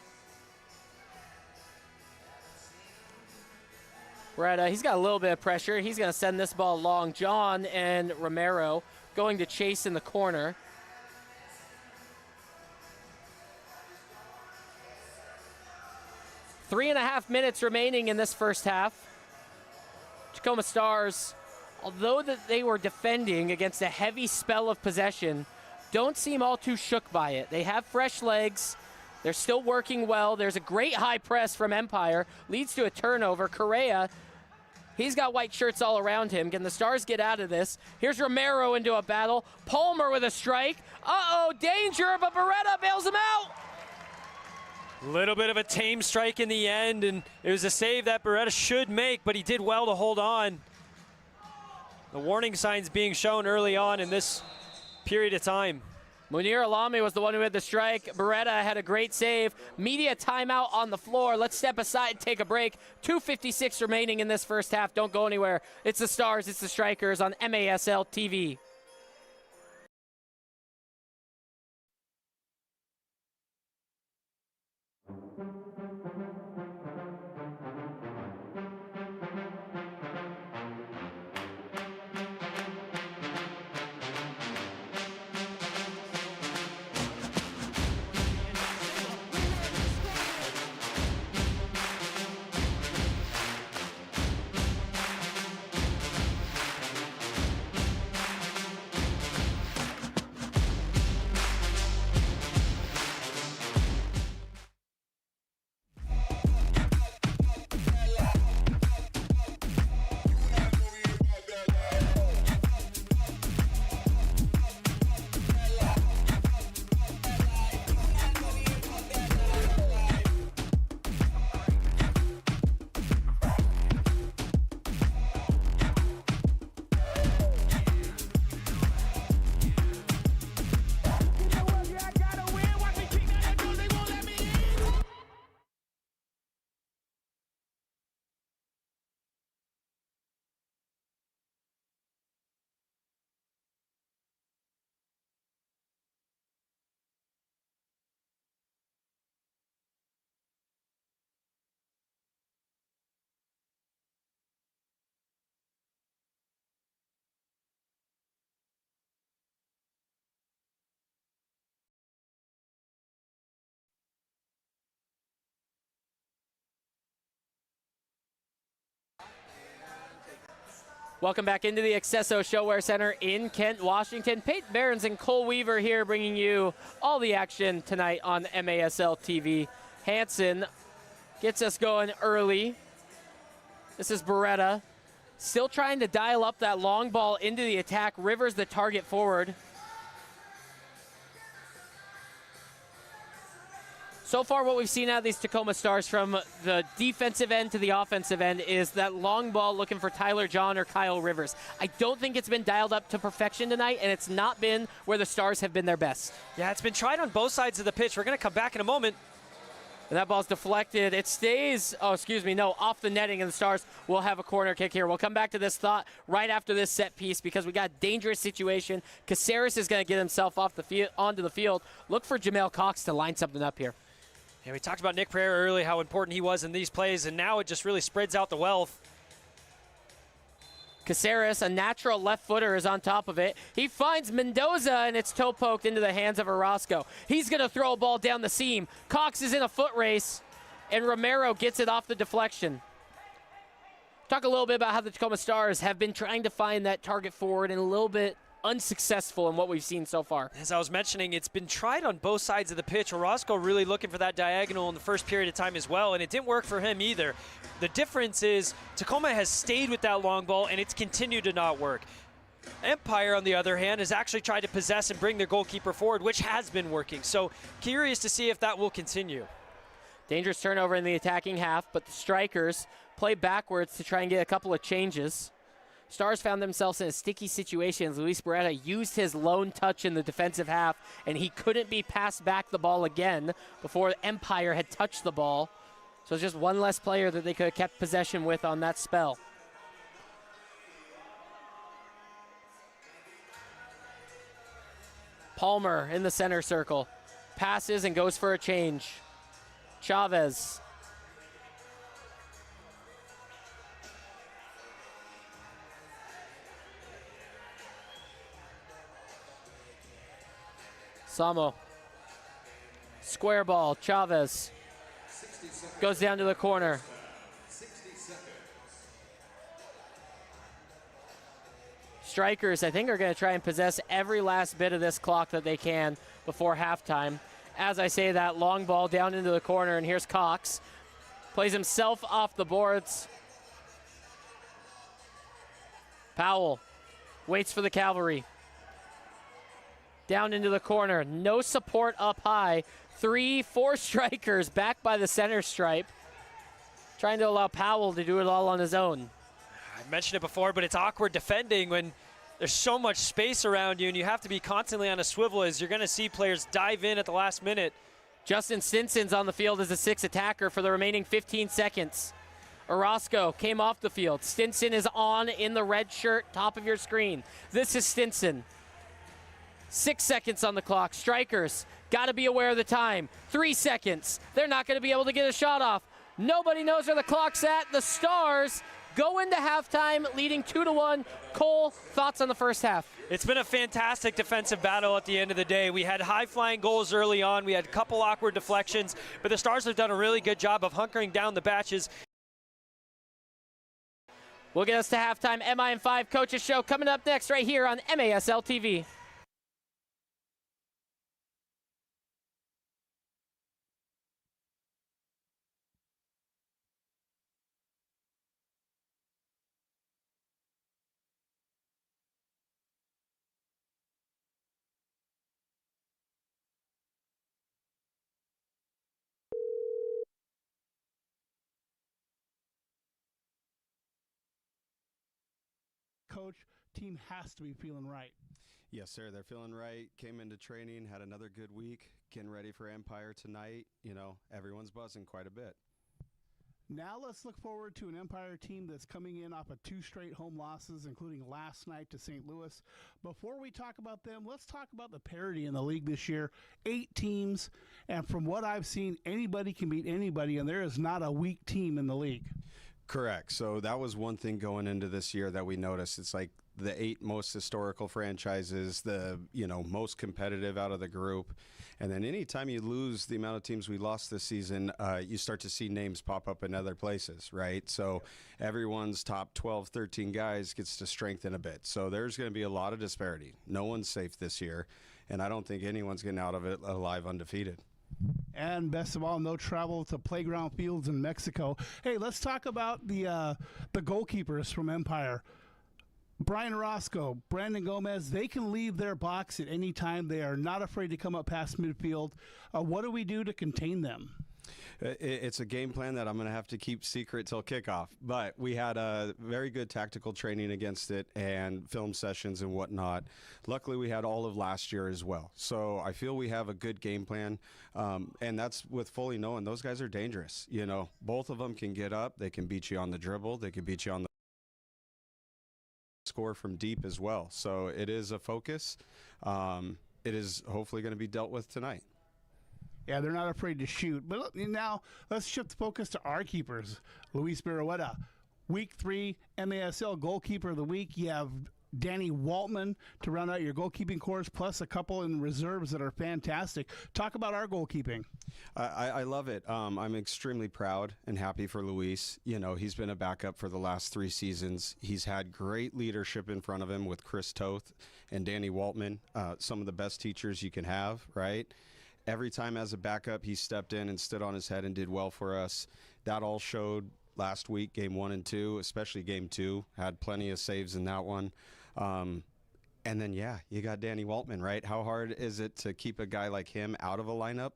Beretta, he's got a little bit of pressure. He's going to send this ball long. John and Romero going to chase in the corner. Three and a half minutes remaining in this first half. Tacoma Stars, although that they were defending against a heavy spell of possession, don't seem all too shook by it. They have fresh legs. They're still working well. There's a great high press from Empire. Leads to a turnover. Correa, he's got white shirts all around him. Can the Stars get out of this? Here's Romero into a battle. Palmer with a strike. Uh-oh, danger, but Beretta bails him out. A little bit of a tame strike in the end, and it was a save that Beretta should make, but he did well to hold on. The warning signs being shown early on in this period of time. Munir Alami was the one who had the strike. Beretta had a great save. Media timeout on the floor. Let's step aside and take a break. 2:56 remaining in this first half. Don't go anywhere. It's the Stars, it's the Strykers on MASL TV. Welcome back into the Accesso Showwear Center in Kent, Washington. Peyton Behrens and Cole Weaver here bringing you all the action tonight on MASL TV. Hansen gets us going early. This is Beretta. Still trying to dial up that long ball into the attack. Rivers the target forward. So far what we've seen out of these Tacoma Stars from the defensive end to the offensive end is that long ball looking for Tyler John or Kyle Rivers. I don't think it's been dialed up to perfection tonight, and it's not been where the Stars have been their best. Yeah, it's been tried on both sides of the pitch. We're going to come back in a moment. And that ball's deflected. It stays, off the netting, and the Stars will have a corner kick here. We'll come back to this thought right after this set piece because we got a dangerous situation. Caceres is going to get himself onto the field. Look for Jamel Cox to line something up here. Yeah, we talked about Nick Pereira earlier, how important he was in these plays, and now it just really spreads out the wealth. Caceres, a natural left footer, is on top of it. He finds Mendoza, and it's toe poked into the hands of Orozco. He's going to throw a ball down the seam. Cox is in a foot race, and Romero gets it off the deflection. Talk a little bit about how the Tacoma Stars have been trying to find that target forward and a little bit unsuccessful in what we've seen so far. As I was mentioning, it's been tried on both sides of the pitch. Orozco really looking for that diagonal in the first period of time as well, and it didn't work for him either. The difference is Tacoma has stayed with that long ball, and it's continued to not work. Empire, on the other hand, has actually tried to possess and bring their goalkeeper forward, which has been working. So curious to see if that will continue. Dangerous turnover in the attacking half, but the Strykers play backwards to try and get a couple of changes. Stars found themselves in a sticky situation as Luis Beretta used his lone touch in the defensive half, and he couldn't be passed back the ball again before Empire had touched the ball. So it's just one less player that they could have kept possession with on that spell. Palmer in the center circle. Passes and goes for a change. Chavez. Samo. Square ball. Chavez. Goes down to the corner. Strykers, I think, are going to try and possess every last bit of this clock that they can before halftime. As I say that, long ball down into the corner, and here's Cox. Plays himself off the boards. Powell waits for the cavalry. Down into the corner. No support up high. 3-4 Strykers back by the center stripe. Trying to allow Powell to do it all on his own. I mentioned it before, but it's awkward defending when there's so much space around you and you have to be constantly on a swivel as you're going to see players dive in at the last minute. Justin Stinson's on the field as a 6th attacker for the remaining 15 seconds. Orozco came off the field. Stinson is on in the red shirt, top of your screen. This is Stinson. 6 seconds on the clock. Strykers got to be aware of the time. 3 seconds. They're not going to be able to get a shot off. Nobody knows where the clock's at. The Stars go into halftime leading 2-1. Cole, thoughts on the first half? It's been a fantastic defensive battle at the end of the day. We had high-flying goals early on. We had a couple awkward deflections, but the Stars have done a really good job of hunkering down the batches. We'll get us to halftime. MI&5 Coaches Show coming up next right here on MASL TV. Coach, team has to be feeling right. Yes, sir. They're feeling right. Came into training, had another good week, getting ready for Empire tonight. You know, everyone's buzzing quite a bit. Now let's look forward to an Empire team that's coming in off of 2 straight home losses, including last night to St. Louis. Before we talk about them, let's talk about the parity in the league this year. 8 teams, and from what I've seen, anybody can beat anybody, and there is not a weak team in the league. Correct. So that was one thing going into this year that we noticed. It's like the 8 most historical franchises, the most competitive out of the group. And then anytime you lose the amount of teams we lost this season, you start to see names pop up in other places, right? So everyone's top 12, 13 guys gets to strengthen a bit. So there's going to be a lot of disparity. No one's safe this year, and I don't think anyone's getting out of it alive undefeated. And best of all, no travel to playground fields in Mexico. Hey, let's talk about the goalkeepers from Empire. Brian Orozco, Brandon Gomez, they can leave their box at any time. They are not afraid to come up past midfield. What do we do to contain them? It's a game plan that I'm going to have to keep secret till kickoff. But we had a very good tactical training against it and film sessions and whatnot. Luckily, we had all of last year as well. So I feel we have a good game plan. And that's with fully knowing those guys are dangerous. You know, both of them can get up. They can beat you on the dribble. They can beat you on the score from deep as well. So it is a focus. It is hopefully going to be dealt with tonight. Yeah, they're not afraid to shoot. But now let's shift the focus to our keepers. Luis Berrueta, Week 3 MASL Goalkeeper of the Week. You have Danny Waltman to round out your goalkeeping course, plus a couple in reserves that are fantastic. Talk about our goalkeeping. I love it. I'm extremely proud and happy for Luis. You know, he's been a backup for the last 3 seasons. He's had great leadership in front of him with Chris Toth and Danny Waltman, some of the best teachers you can have, right? Every time as a backup, he stepped in and stood on his head and did well for us. That all showed last week, game 1 and 2, especially game 2. Had plenty of saves in that one. And then, yeah, you got Danny Waltman, right? How hard is it to keep a guy like him out of a lineup?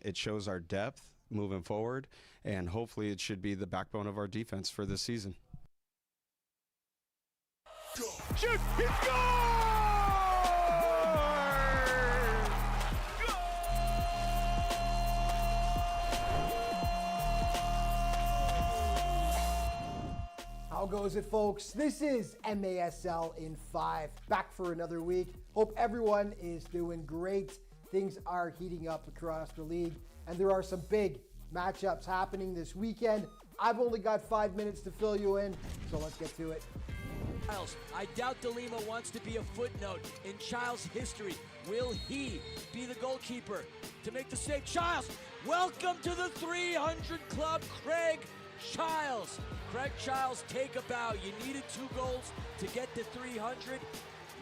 It shows our depth moving forward, and hopefully it should be the backbone of our defense for this season. Shoot! He scores! How goes it, folks? This is MASL in 5, back for another week. Hope everyone is doing great. Things are heating up across the league, and there are some big matchups happening this weekend. I've only got 5 minutes to fill you in, so let's get to it. I doubt DeLima wants to be a footnote in Childs' history. Will he be the goalkeeper to make the save? Childs, welcome to the 300 Club, Craig Childs. Craig Childs, take a bow. You needed 2 goals to get to 300.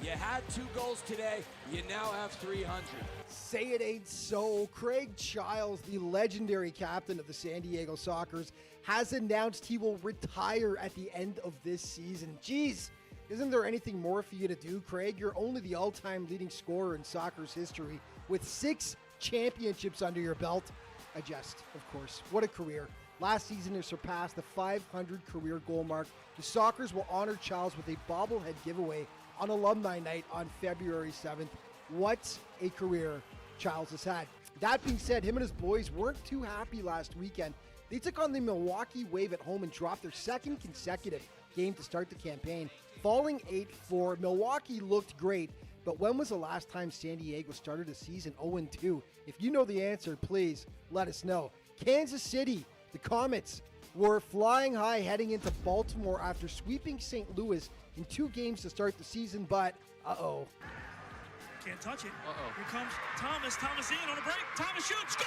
You had 2 goals today. You now have 300. Say it ain't so. Craig Childs, the legendary captain of the San Diego Sockers, has announced he will retire at the end of this season. Jeez, isn't there anything more for you to do, Craig? You're only the all-time leading scorer in soccer's history with 6 championships under your belt. I jest, of course. What a career. Last season, he surpassed the 500 career goal mark. The Sockers will honor Childs with a bobblehead giveaway on Alumni Night on February 7th. What a career Childs has had. That being said, him and his boys weren't too happy last weekend. They took on the Milwaukee Wave at home and dropped their 2nd consecutive game to start the campaign. Falling 8-4, Milwaukee looked great, but when was the last time San Diego started a season 0-2? If you know the answer, please let us know. Kansas City, the Comets, were flying high heading into Baltimore after sweeping St. Louis in 2 games to start the season, but uh-oh. Can't touch it. Here comes Thomas. Thomas in on a break. Thomas shoots. Scores!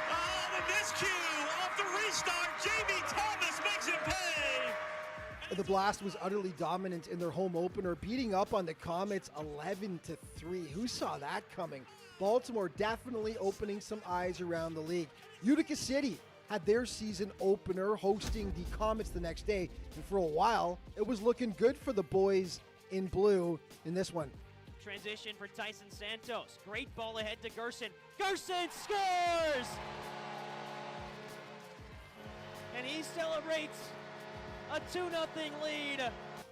Oh, the miscue off the restart. Jamie Thomas makes it pay. The Blast was utterly dominant in their home opener, beating up on the Comets 11-3. Who saw that coming? Baltimore definitely opening some eyes around the league. Utica City had their season opener hosting the Comets the next day, and for a while, it was looking good for the boys in blue in this one. Transition for Tyson Santos. Great ball ahead to Gerson. Gerson scores! And he celebrates a 2-0 lead.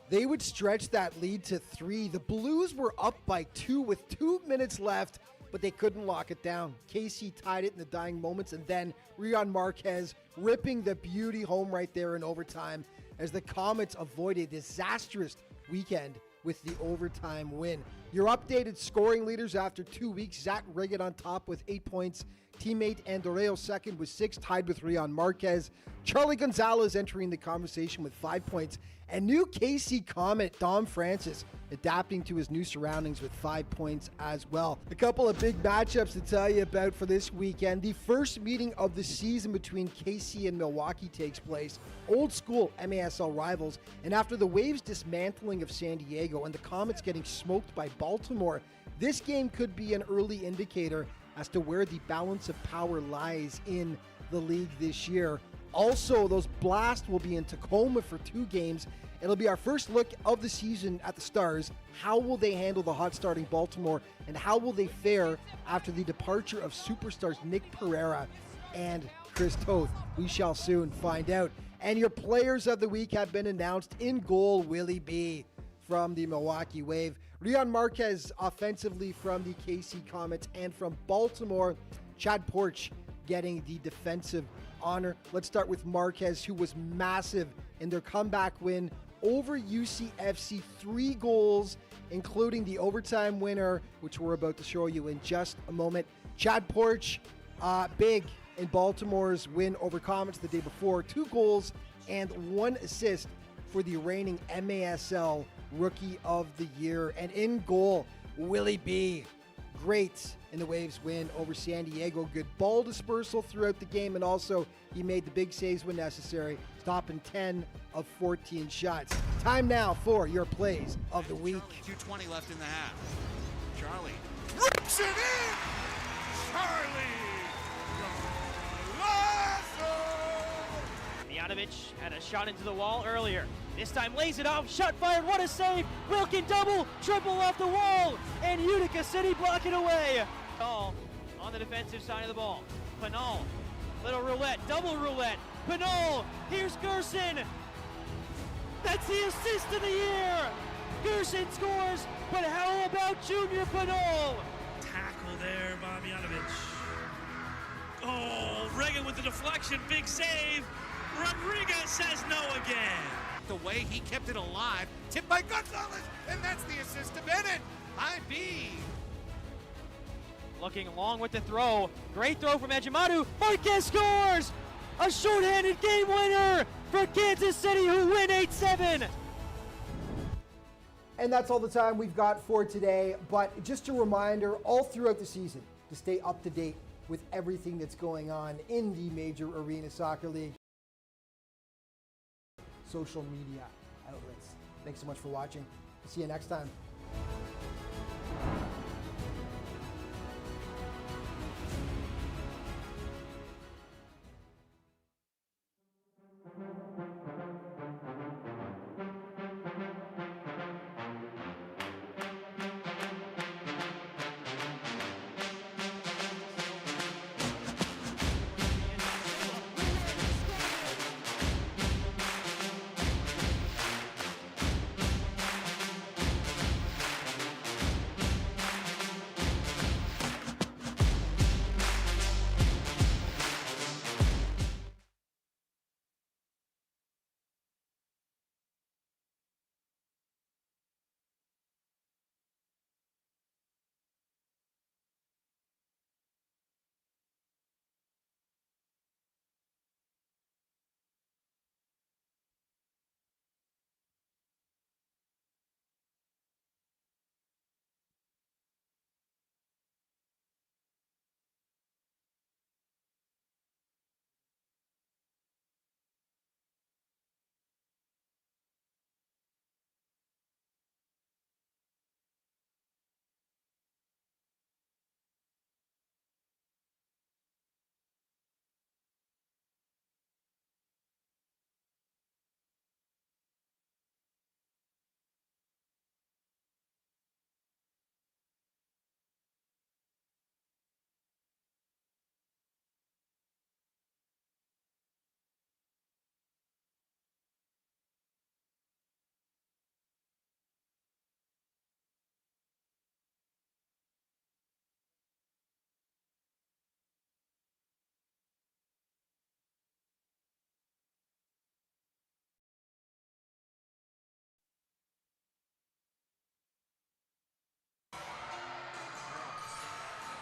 They would stretch that lead to 3. The Blues were up by 2 with 2 minutes left, but they couldn't lock it down. KC tied it in the dying moments, and then Rion Marquez ripping the beauty home right there in overtime as the Comets avoid a disastrous weekend with the overtime win. Your updated scoring leaders after 2 weeks: Zach Riggett on top with 8 points. Teammate Andoreo second with 6, tied with Rion Marquez. Charlie Gonzalez entering the conversation with 5 points. And new KC Comet Dom Francis adapting to his new surroundings with 5 points as well. A couple of big matchups to tell you about for this weekend. The first meeting of the season between KC and Milwaukee takes place. Old school MASL rivals. And after the Waves' dismantling of San Diego and the Comets getting smoked by Baltimore, this game could be an early indicator as to where the balance of power lies in the league this year. Also, those Blast will be in Tacoma for 2 games. It'll be our first look of the season at the Stars. How will they handle the hot starting Baltimore, and how will they fare after the departure of superstars Nick Pereira and Chris Toth? We shall soon find out. And your players of the week have been announced. In goal, Willie B from the Milwaukee Wave. Rion Marquez offensively from the KC Comets, and from Baltimore, Chad Porch getting the defensive honor. Let's start with Marquez, who was massive in their comeback win over UCFC. 3 goals, including the overtime winner, which we're about to show you in just a moment. Chad Porch, big in Baltimore's win over Comets the day before. 2 goals and 1 assist for the reigning MASL Rookie of the Year. And in goal, Willie B. Great in the Waves win over San Diego. Good ball dispersal throughout the game, and also he made the big saves when necessary, stopping 10 of 14 shots. Time now for your plays of the week. 2:20 left in the half. Charlie rips it in! Charlie! Mijanovic had a shot into the wall earlier. This time lays it off, shot fired, what a save! Wilkin double, triple off the wall, and Utica City block it away. All on the defensive side of the ball. Pinal, little roulette, double roulette. Pinal, here's Gerson. That's the assist of the year. Gerson scores, but how about Junior Pinal? Tackle there by Mijanovic. Oh, Reagan with the deflection, big save. Rodriguez says no again. The way he kept it alive, tipped by Gonzalez, and that's the assist to Bennett. High B. Looking long with the throw. Great throw from Ejimadu. Marquez scores! A shorthanded game winner for Kansas City, who win 8-7. And that's all the time we've got for today. But just a reminder, all throughout the season, to stay up to date with everything that's going on in the Major Arena Soccer League. Social media outlets. Thanks so much for watching. See you next time.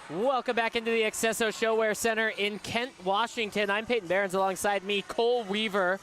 Welcome back into the Accesso Showwear Center in Kent, Washington. I'm Peyton Behrens, alongside me, Cole Weaver.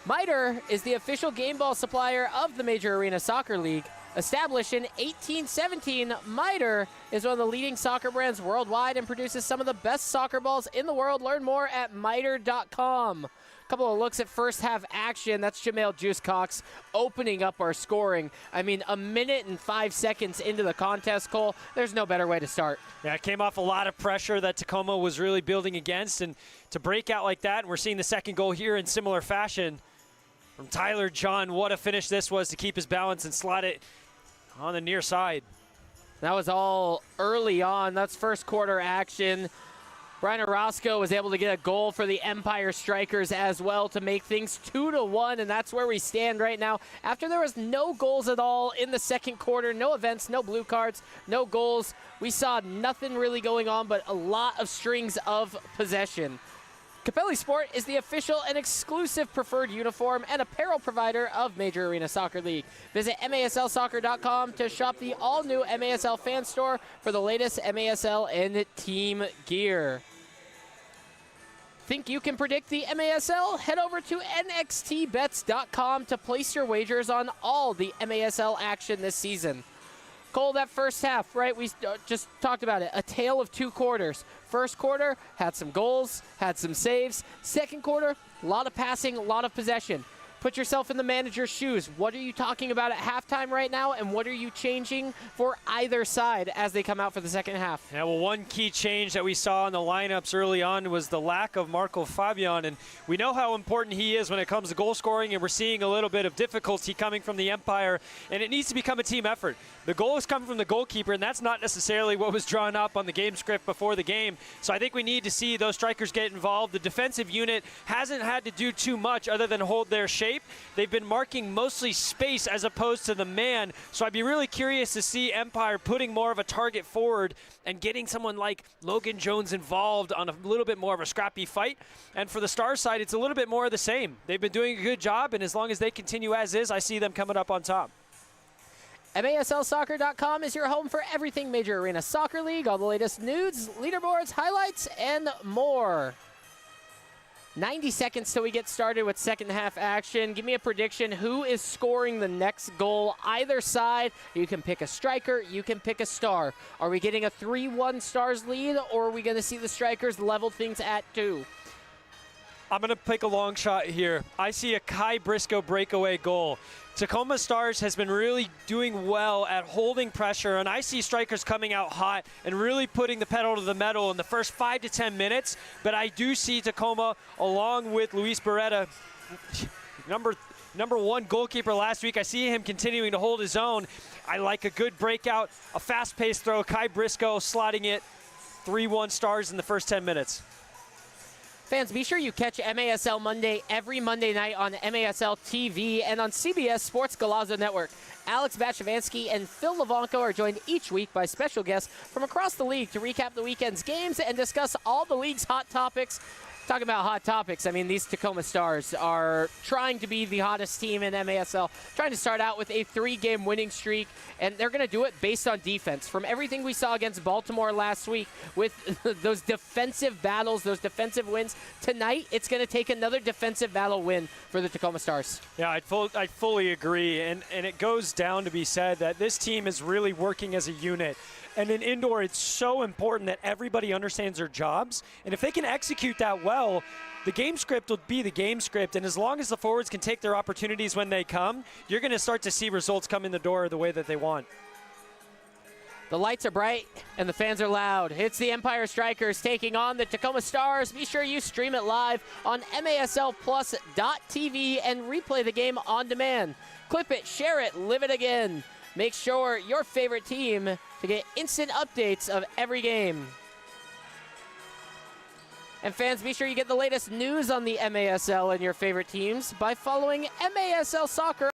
MITRE is the official game ball supplier of the Major Arena Soccer League. Established in 1817, MITRE is one of the leading soccer brands worldwide and produces some of the best soccer balls in the world. Learn more at mitre.com. Couple of looks at first half action. That's Jamel Juice Cox opening up our scoring. I mean, a minute and 5 seconds into the contest, Cole, there's no better way to start. Yeah, it came off a lot of pressure that Tacoma was really building against, and to break out like that, and we're seeing the second goal here in similar fashion from Tyler John. What a finish this was to keep his balance and slot it on the near side. That was all early on. That's first quarter action. Brian Orozco was able to get a goal for the Empire Strykers as well to make things 2-1, and that's where we stand right now. After there was no goals at all in the second quarter, no events, no blue cards, no goals, we saw nothing really going on but a lot of strings of possession. Capelli Sport is the official and exclusive preferred uniform and apparel provider of Major Arena Soccer League. Visit MASLsoccer.com to shop the all-new MASL fan store for the latest MASL and team gear. Think you can predict the MASL? Head over to nxtbets.com to place your wagers on all the MASL action this season. Cole, that first half, right? We just talked about it. A tale of two quarters. First quarter had some goals, had some saves. Second quarter, a lot of passing, a lot of possession. Put yourself in the manager's shoes. What are you talking about at halftime right now, and what are you changing for either side as they come out for the second half? Yeah, well, one key change that we saw in the lineups early on was the lack of Marco Fabian, and we know how important he is when it comes to goal scoring, and we're seeing a little bit of difficulty coming from the Empire, and it needs to become a team effort. The goal is coming from the goalkeeper, and that's not necessarily what was drawn up on the game script before the game. So I think we need to see those strikers get involved. The defensive unit hasn't had to do too much other than hold their shape. They've been marking mostly space as opposed to the man. So I'd be really curious to see Empire putting more of a target forward and getting someone like Logan Jones involved on a little bit more of a scrappy fight. And for the Stars side, it's a little bit more of the same. They've been doing a good job, and as long as they continue as is, I see them coming up on top. MASLsoccer.com is your home for everything Major Arena Soccer League, all the latest news, leaderboards, highlights, and more. 90 seconds till we get started with second half action. Give me a prediction. Who is scoring the next goal? Either side. You can pick a striker. You can pick a star. Are we getting a 3-1 Stars lead, or are we going to see the Strykers level things at 2? I'm going to pick a long shot here. I see a Kai Briscoe breakaway goal. Tacoma Stars has been really doing well at holding pressure, and I see Strykers coming out hot and really putting the pedal to the metal in the first 5 to 10 minutes. But I do see Tacoma, along with Luis Beretta, number one goalkeeper last week. I see him continuing to hold his own. I like a good breakout, a fast-paced throw. Kai Briscoe slotting it 3-1 Stars in the first 10 minutes. Fans, be sure you catch MASL Monday every Monday night on MASL TV and on CBS Sports Golazo Network. Alex Bachavansky and Phil Levanko are joined each week by special guests from across the league to recap the weekend's games and discuss all the league's hot topics. Talking about hot topics, I mean, these Tacoma Stars are trying to be the hottest team in MASL, trying to start out with a 3-game winning streak, and they're going to do it based on defense. From everything we saw against Baltimore last week with those defensive battles, those defensive wins, tonight it's going to take another defensive battle win for the Tacoma Stars. Yeah, I fully agree, and it goes down to be said that this team is really working as a unit. And in indoor, it's so important that everybody understands their jobs. And if they can execute that well, the game script will be the game script. And as long as the forwards can take their opportunities when they come, you're going to start to see results come in the door the way that they want. The lights are bright and the fans are loud. It's the Empire Strykers taking on the Tacoma Stars. Be sure you stream it live on MASLplus.tv and replay the game on demand. Clip it, share it, live it again. Make sure your favorite team to get instant updates of every game. And fans, be sure you get the latest news on the MASL and your favorite teams by following MASL Soccer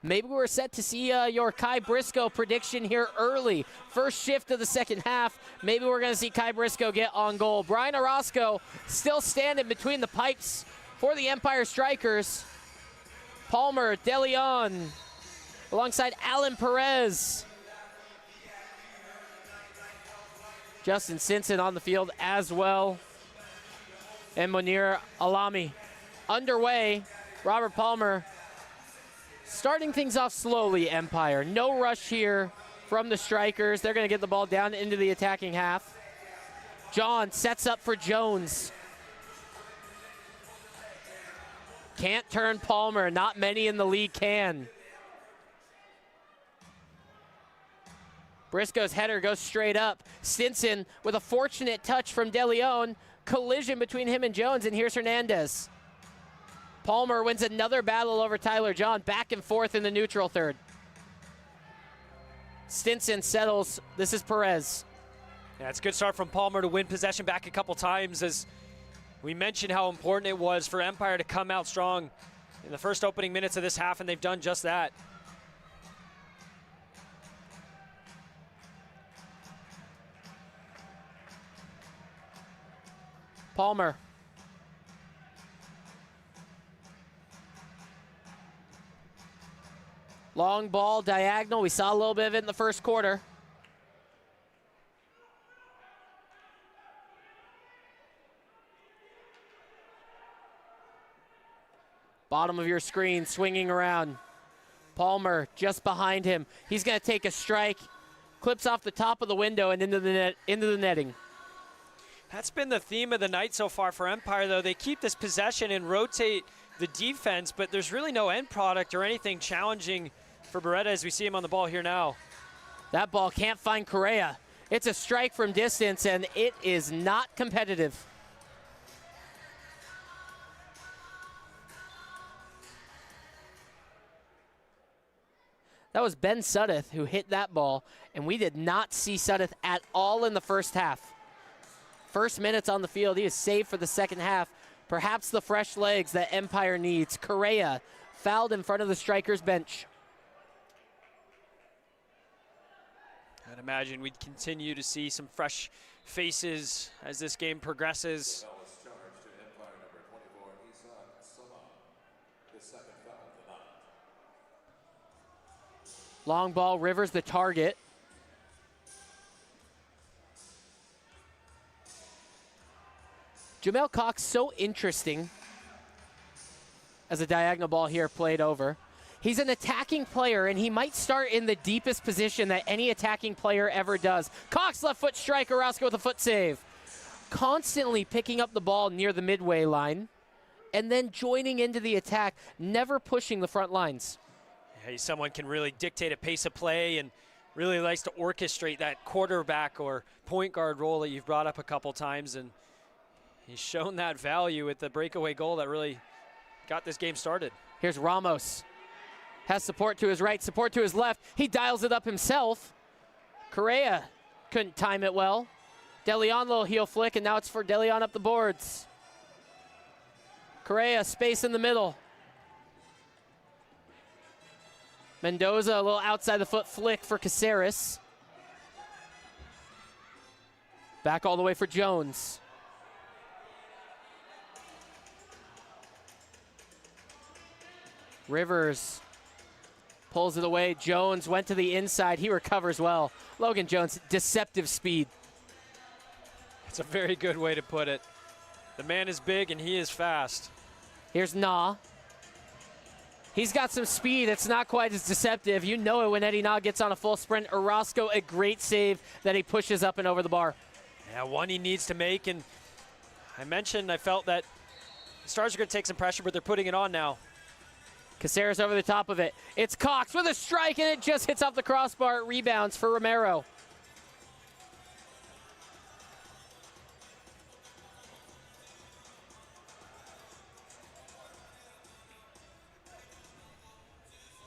maybe we're set to see your Kai Briscoe prediction here early. First shift of the second half, maybe we're going to see Kai Briscoe get on goal. Brian Orozco still standing between the pipes for the Empire Strykers. Palmer, DeLeon, alongside Alan Perez. Justin Simpson on the field as well. And Munir Alami underway. Robert Palmer starting things off slowly, Empire. No rush here from the Strykers. They're going to get the ball down into the attacking half. John sets up for Jones. Can't turn Palmer. Not many in the league can. Briscoe's header goes straight up. Stinson with a fortunate touch from DeLeon. Collision between him and Jones, and here's Hernandez. Palmer wins another battle over Tyler John, back and forth in the neutral third. Stinson settles. This is Perez. Yeah, it's a good start from Palmer to win possession back a couple times. As we mentioned how important it was for Empire to come out strong in the first opening minutes of this half, and they've done just that. Palmer. Long ball, diagonal. We saw a little bit of it in the first quarter. Bottom of your screen, swinging around. Palmer just behind him. He's going to take a strike. Clips off the top of the window and into the netting. That's been the theme of the night so far for Empire, though. They keep this possession and rotate the defense, but there's really no end product or anything challenging for Beretta as we see him on the ball here now. That ball can't find Correa. It's a strike from distance, and it is not competitive. That was Ben Suddeth who hit that ball, and we did not see Suddeth at all in the first half. First minutes on the field, he is saved for the second half. Perhaps the fresh legs that Empire needs. Correa fouled in front of the Strykers bench. I'd imagine we'd continue to see some fresh faces as this game progresses. Long ball, Rivers the target. Jamel Cox, so interesting as a diagonal ball here played over. He's an attacking player, and he might start in the deepest position that any attacking player ever does. Cox, left foot strike, Orozco with a foot save. Constantly picking up the ball near the midway line and then joining into the attack, never pushing the front lines. Yeah, he's someone can really dictate a pace of play and really likes to orchestrate that quarterback or point guard role that you've brought up a couple times, and he's shown that value with the breakaway goal that really got this game started. Here's Ramos. Has support to his right, support to his left. He dials it up himself. Correa couldn't time it well. DeLeon, little heel flick, and now it's for DeLeon up the boards. Correa, space in the middle. Mendoza, a little outside the foot flick for Caceres. Back all the way for Jones. Rivers pulls it away. Jones went to the inside. He recovers well. Logan Jones, deceptive speed. It's a very good way to put it. The man is big and he is fast. Here's Na. He's got some speed. It's not quite as deceptive. You know it when Eddie Na gets on a full sprint. Orozco, a great save that he pushes up and over the bar. Yeah, one he needs to make, and I felt that the Stars are going to take some pressure, but they're putting it on now. Caceres over the top of it. It's Cox with a strike, and it just hits off the crossbar. It rebounds for Romero.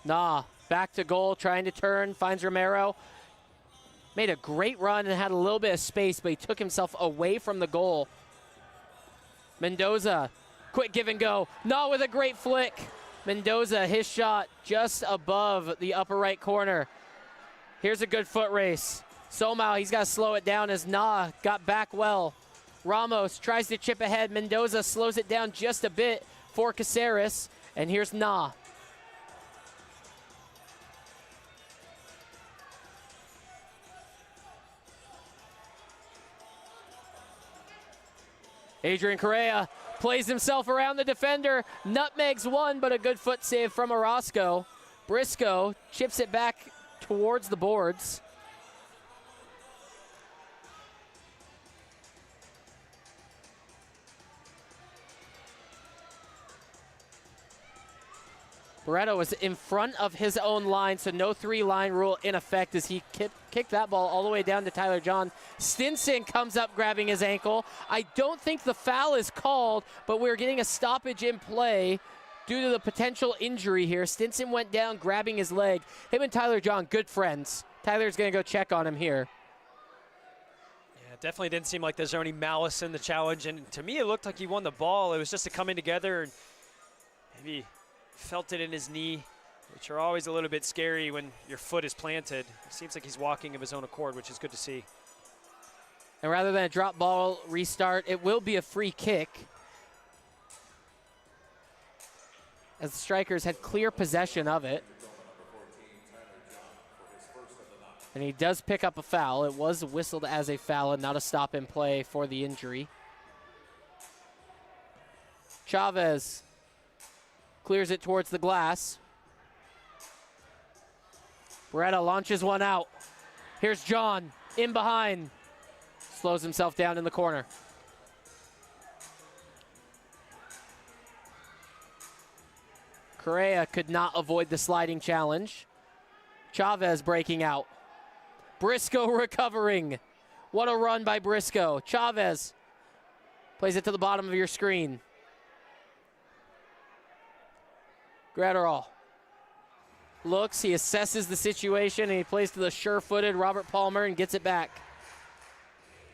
Nah, back to goal, trying to turn, finds Romero. Made a great run and had a little bit of space, but he took himself away from the goal. Mendoza, quick give and go. Nah with a great flick. Mendoza, his shot just above the upper right corner. Here's a good foot race. Somehow he's got to slow it down as Na got back well. Ramos tries to chip ahead. Mendoza slows it down just a bit for Caceres. And here's Na. Adrian Correa plays himself around the defender. Nutmegs one, but a good foot save from Orozco. Briscoe chips it back towards the boards. Barreto was in front of his own line, so no three-line rule in effect as he kicked that ball all the way down to Tyler John. Stinson comes up grabbing his ankle. I don't think the foul is called, but we're getting a stoppage in play due to the potential injury here. Stinson went down grabbing his leg. Him and Tyler John, good friends. Tyler's going to go check on him here. Yeah, it definitely didn't seem like there's any malice in the challenge, and to me it looked like he won the ball. It was just a coming together, and maybe felt it in his knee, which are always a little bit scary when your foot is planted. It seems like he's walking of his own accord, which is good to see. And rather than a drop ball restart, it will be a free kick, as the Strykers had clear possession of it. And he does pick up a foul. It was whistled as a foul and not a stop in play for the injury. Chavez clears it towards the glass. Beretta launches one out. Here's John in behind. Slows himself down in the corner. Correa could not avoid the sliding challenge. Chavez breaking out. Briscoe recovering. What a run by Briscoe. Chavez plays it to the bottom of your screen. Gratterall looks, he assesses the situation, and he plays to the sure-footed Robert Palmer and gets it back.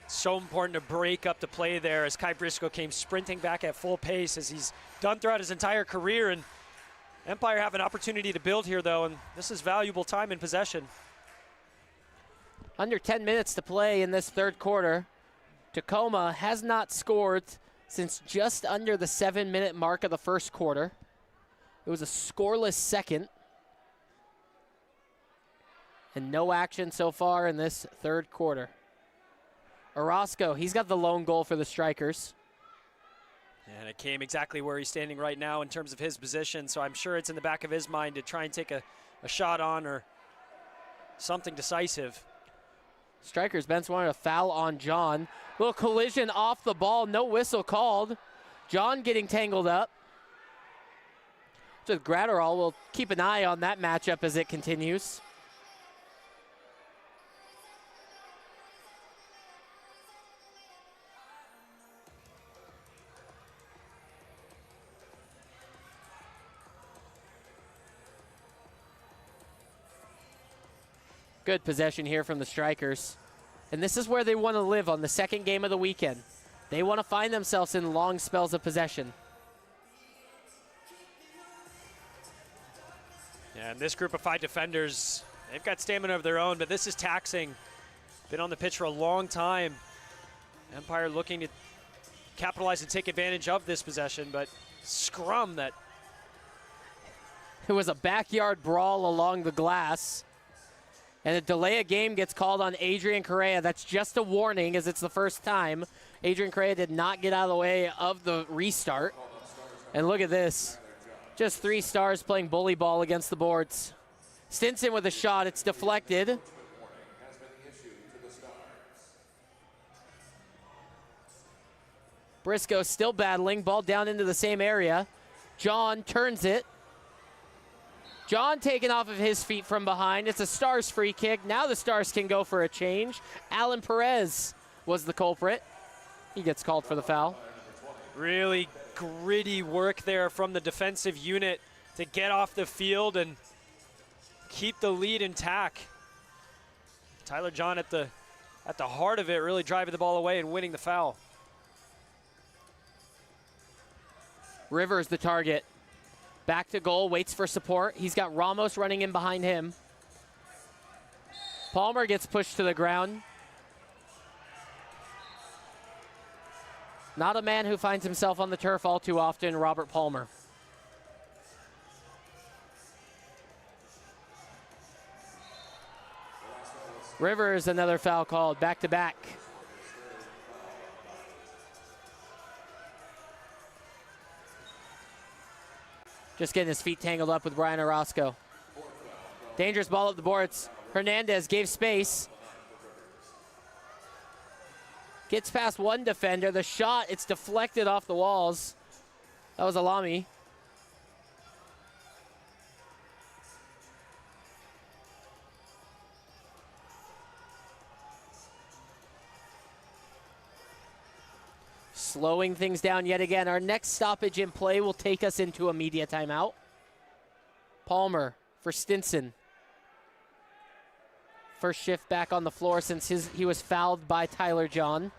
So important to break up the play there as Kai Briscoe came sprinting back at full pace as he's done throughout his entire career. And Empire have an opportunity to build here, though, and this is valuable time in possession. Under 10 minutes to play in this third quarter. Tacoma has not scored since just under the 7-minute mark of the first quarter. It was a scoreless second. And no action so far in this third quarter. Orozco, he's got the lone goal for the Strykers. And it came exactly where he's standing right now in terms of his position, so I'm sure it's in the back of his mind to try and take a shot on or something decisive. Strykers bench wanted a foul on John. Little collision off the ball, no whistle called. John getting tangled up. So Gratterall will keep an eye on that matchup as it continues. Good possession here from the Strykers. And this is where they want to live on the second game of the weekend. They want to find themselves in long spells of possession. Yeah, and this group of 5 defenders, they've got stamina of their own, but this is taxing. Been on the pitch for a long time. Empire looking to capitalize and take advantage of this possession, but scrum that. It was a backyard brawl along the glass. And a delay of game gets called on Adrian Correa. That's just a warning as it's the first time. Adrian Correa did not get out of the way of the restart. And look at this. Just 3 stars playing bully ball against the boards. Stinson with a shot. It's deflected. Briscoe still battling. Ball down into the same area. John turns it. John taken off of his feet from behind. It's a Stars free kick. Now the Stars can go for a change. Alan Perez was the culprit. He gets called for the foul. Really gritty work there from the defensive unit to get off the field and keep the lead intact. Tyler John at the heart of it, really driving the ball away and winning the foul. Rivers the target. Back to goal, waits for support. He's got Ramos running in behind him. Palmer gets pushed to the ground. Not a man who finds himself on the turf all too often, Robert Palmer. Rivers, another foul called, back to back. Just getting his feet tangled up with Brian Orozco. Dangerous ball up the boards. Hernandez gave space. Gets past one defender. The shot, it's deflected off the walls. That was Alami. Slowing things down yet again. Our next stoppage in play will take us into a media timeout. Palmer for Stinson. First shift back on the floor since he was fouled by Tyler John.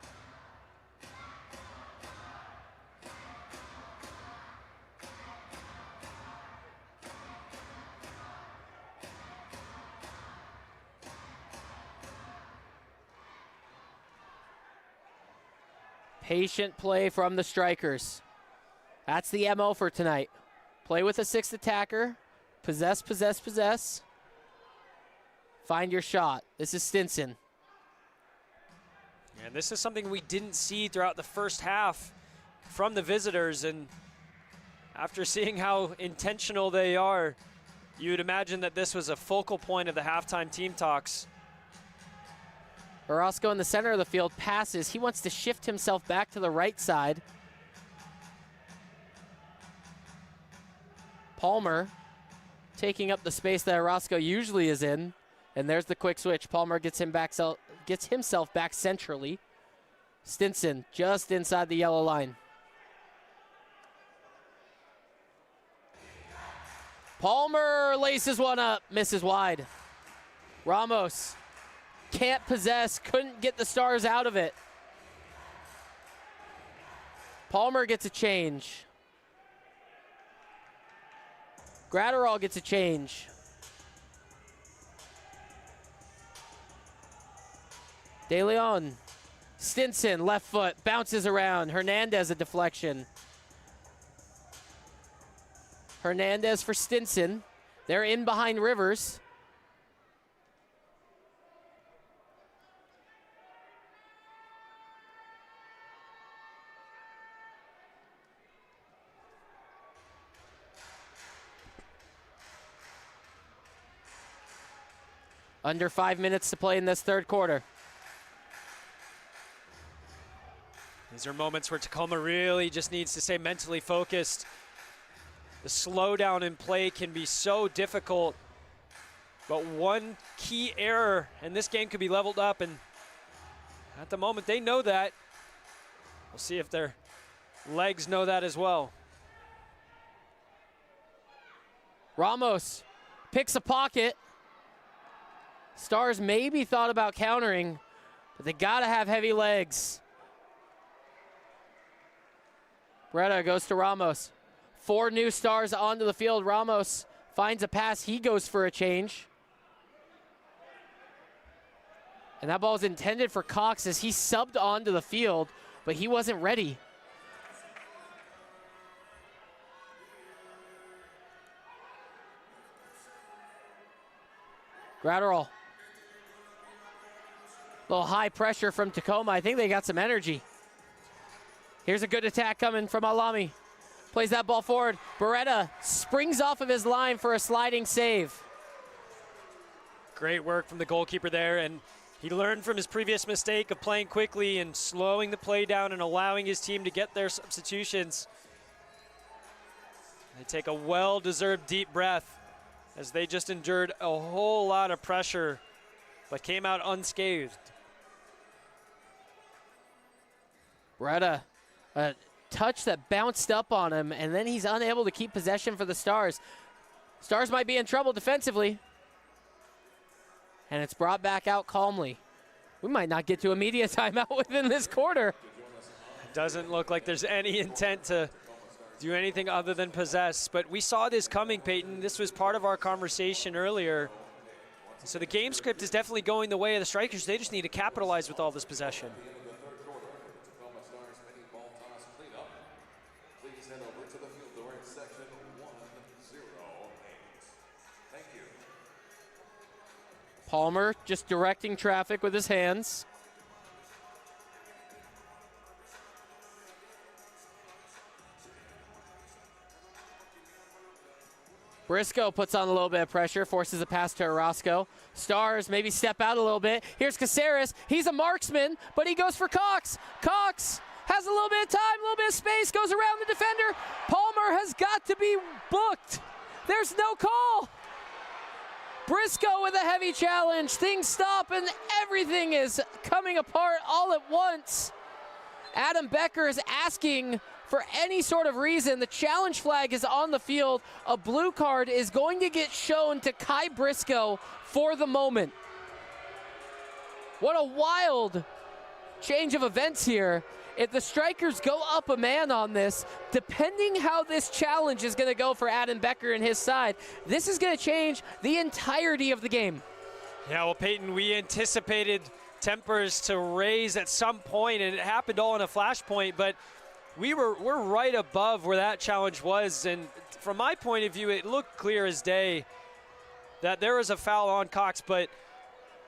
Patient play from the Strykers. That's the MO for tonight. Play with a sixth attacker. Possess, possess, possess. Find your shot. This is Stinson. And this is something we didn't see throughout the first half from the visitors. And after seeing how intentional they are, you would imagine that this was a focal point of the halftime team talks. Orozco in the center of the field passes. He wants to shift himself back to the right side. Palmer taking up the space that Orozco usually is in. And there's the quick switch. Palmer gets himself back centrally. Stinson just inside the yellow line. Palmer laces one up, misses wide. Ramos can't possess, couldn't get the Stars out of it. Palmer gets a change. Gratterall gets a change. De Leon. Stinson, left foot, bounces around. Hernandez, a deflection. Hernandez for Stinson. They're in behind Rivers. Under 5 minutes to play in this third quarter. These are moments where Tacoma really just needs to stay mentally focused. The slowdown in play can be so difficult, but one key error and this game could be leveled up, and at the moment they know that. We'll see if their legs know that as well. Ramos picks a pocket. Stars maybe thought about countering, but they gotta have heavy legs. Bretta goes to Ramos. 4 new Stars onto the field. Ramos finds a pass. He goes for a change. And that ball is intended for Cox as he subbed onto the field, but he wasn't ready. Gratterall. A little high pressure from Tacoma. I think they got some energy. Here's a good attack coming from Alami. Plays that ball forward. Beretta springs off of his line for a sliding save. Great work from the goalkeeper there, and he learned from his previous mistake of playing quickly and slowing the play down and allowing his team to get their substitutions. They take a well-deserved deep breath as they just endured a whole lot of pressure but came out unscathed. Beretta, a touch that bounced up on him, and then he's unable to keep possession for the Stars. Stars might be in trouble defensively. And it's brought back out calmly. We might not get to a media timeout within this quarter. It doesn't look like there's any intent to do anything other than possess. But we saw this coming, Peyton. This was part of our conversation earlier. So the game script is definitely going the way of the Strykers. They just need to capitalize with all this possession. Palmer just directing traffic with his hands. Briscoe puts on a little bit of pressure, forces a pass to Orozco. Stars maybe step out a little bit. Here's Caceres. He's a marksman, but he goes for Cox. Cox has a little bit of time, a little bit of space, goes around the defender. Palmer has got to be booked. There's no call. Briscoe with a heavy challenge. Things stop and everything is coming apart all at once. Adam Becker is asking for any sort of reason. The challenge flag is on the field. A blue card is going to get shown to Kai Briscoe for the moment. What a wild change of events here. If the Strykers go up a man on this, depending how this challenge is going to go for Adam Becker and his side, this is going to change the entirety of the game. Yeah, well, Peyton, we anticipated tempers to raise at some point, and it happened all in a flashpoint, but we're right above where that challenge was, and from my point of view, it looked clear as day that there was a foul on Cox, but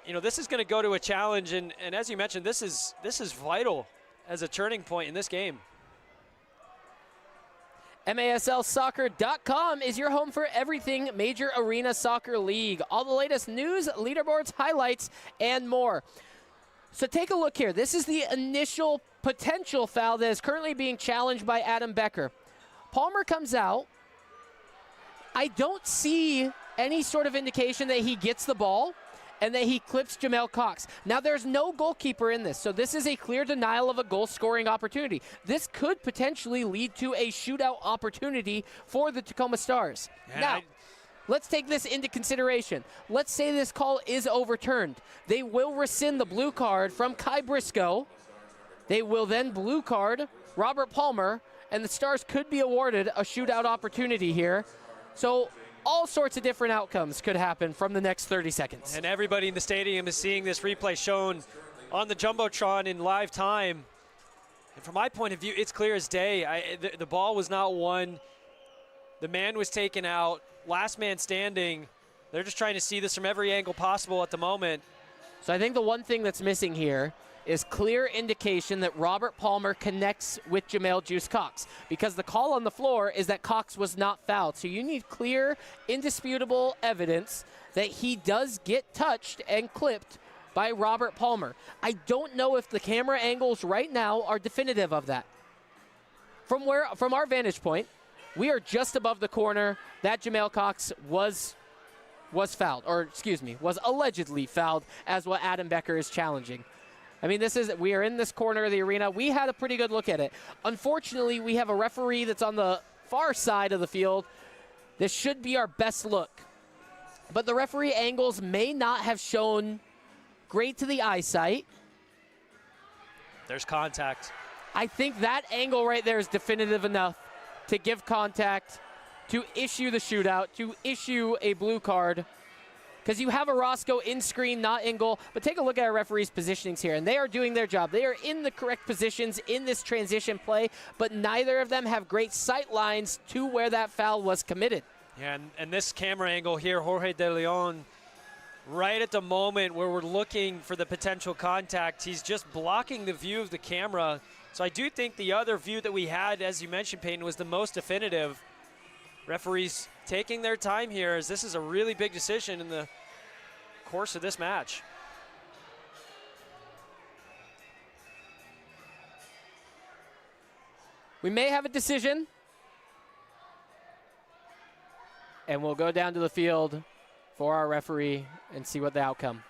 you know, this is going to go to a challenge, and as you mentioned, this is vital as a turning point in this game. MASLsoccer.com is your home for everything Major Arena Soccer League. All the latest news, leaderboards, highlights, and more. So take a look here. This is the initial potential foul that is currently being challenged by Adam Becker. Palmer comes out. I don't see any sort of indication that he gets the ball and that he clips Jamel Cox. Now, there's no goalkeeper in this, so this is a clear denial of a goal-scoring opportunity. This could potentially lead to a shootout opportunity for the Tacoma Stars. And now, let's take this into consideration. Let's say this call is overturned. They will rescind the blue card from Kai Briscoe. They will then blue card Robert Palmer, and the Stars could be awarded a shootout opportunity here. So all sorts of different outcomes could happen from the next 30 seconds. And everybody in the stadium is seeing this replay shown on the Jumbotron in live time. And from my point of view, it's clear as day. The ball was not won. The man was taken out. Last man standing. They're just trying to see this from every angle possible at the moment. So I think the one thing that's missing here is clear indication that Robert Palmer connects with Jamel Juice Cox, because the call on the floor is that Cox was not fouled. So you need clear, indisputable evidence that he does get touched and clipped by Robert Palmer. I don't know if the camera angles right now are definitive of that. From our vantage point, we are just above the corner that Jamel Cox was fouled, or excuse me, was allegedly fouled, as what Adam Becker is challenging. I mean, we are in this corner of the arena. We had a pretty good look at it. Unfortunately, we have a referee that's on the far side of the field. This should be our best look. But the referee angles may not have shown great to the eyesight. There's contact. I think that angle right there is definitive enough to give contact, to issue the shootout, to issue a blue card. Because you have Orozco in screen, not in goal. But take a look at our referees' positionings here, and they are doing their job. They are in the correct positions in this transition play, but neither of them have great sight lines to where that foul was committed. Yeah, and this camera angle here, Jorge De Leon, right at the moment where we're looking for the potential contact, he's just blocking the view of the camera. So I do think the other view that we had, as you mentioned, Peyton, was the most definitive. Referees taking their time here, as this is a really big decision in the course of this match. We may have a decision, and we'll go down to the field for our referee and see what the outcome.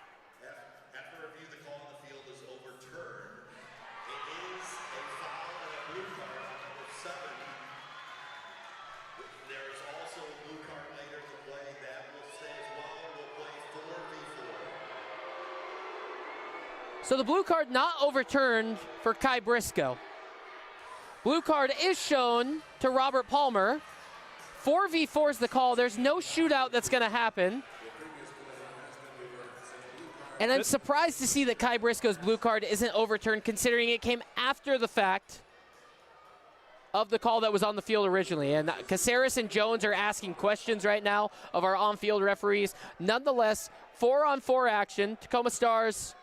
After review, the call on the field is overturned. It is a foul and a blue card on number 7. There is also a blue card later to play. That will stay as well. We'll play 4v4. So the blue card not overturned for Kai Briscoe. Blue card is shown to Robert Palmer. 4v4 is the call. There's no shootout that's going to happen. And I'm surprised to see that Kai Briscoe's blue card isn't overturned, considering it came after the fact of the call that was on the field originally. And Caceres and Jones are asking questions right now of our on-field referees. Nonetheless, 4-on-4 action. Tacoma Stars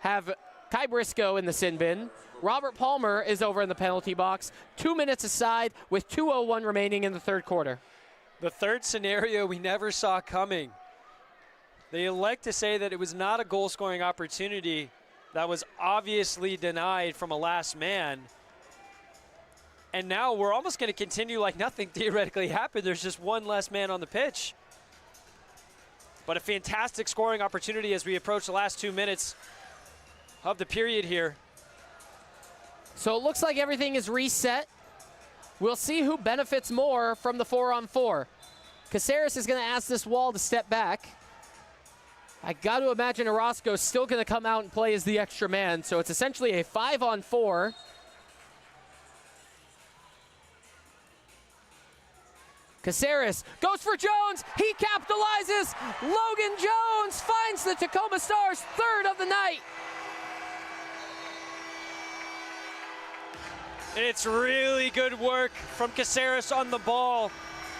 have Kai Briscoe in the sin bin. Robert Palmer is over in the penalty box. 2 minutes aside with 2:01 remaining in the third quarter. The third scenario we never saw coming. They elect to say that it was not a goal-scoring opportunity that was obviously denied from a last man. And now we're almost going to continue like nothing theoretically happened. There's just one less man on the pitch. But a fantastic scoring opportunity as we approach the last 2 minutes of the period here. So it looks like everything is reset. We'll see who benefits more from the 4-on-4. Caceres is going to ask this wall to step back. I got to imagine Orozco's still going to come out and play as the extra man. So it's essentially a 5-on-4. Caceres goes for Jones. He capitalizes. Logan Jones finds the Tacoma Stars' third of the night. It's really good work from Caceres on the ball.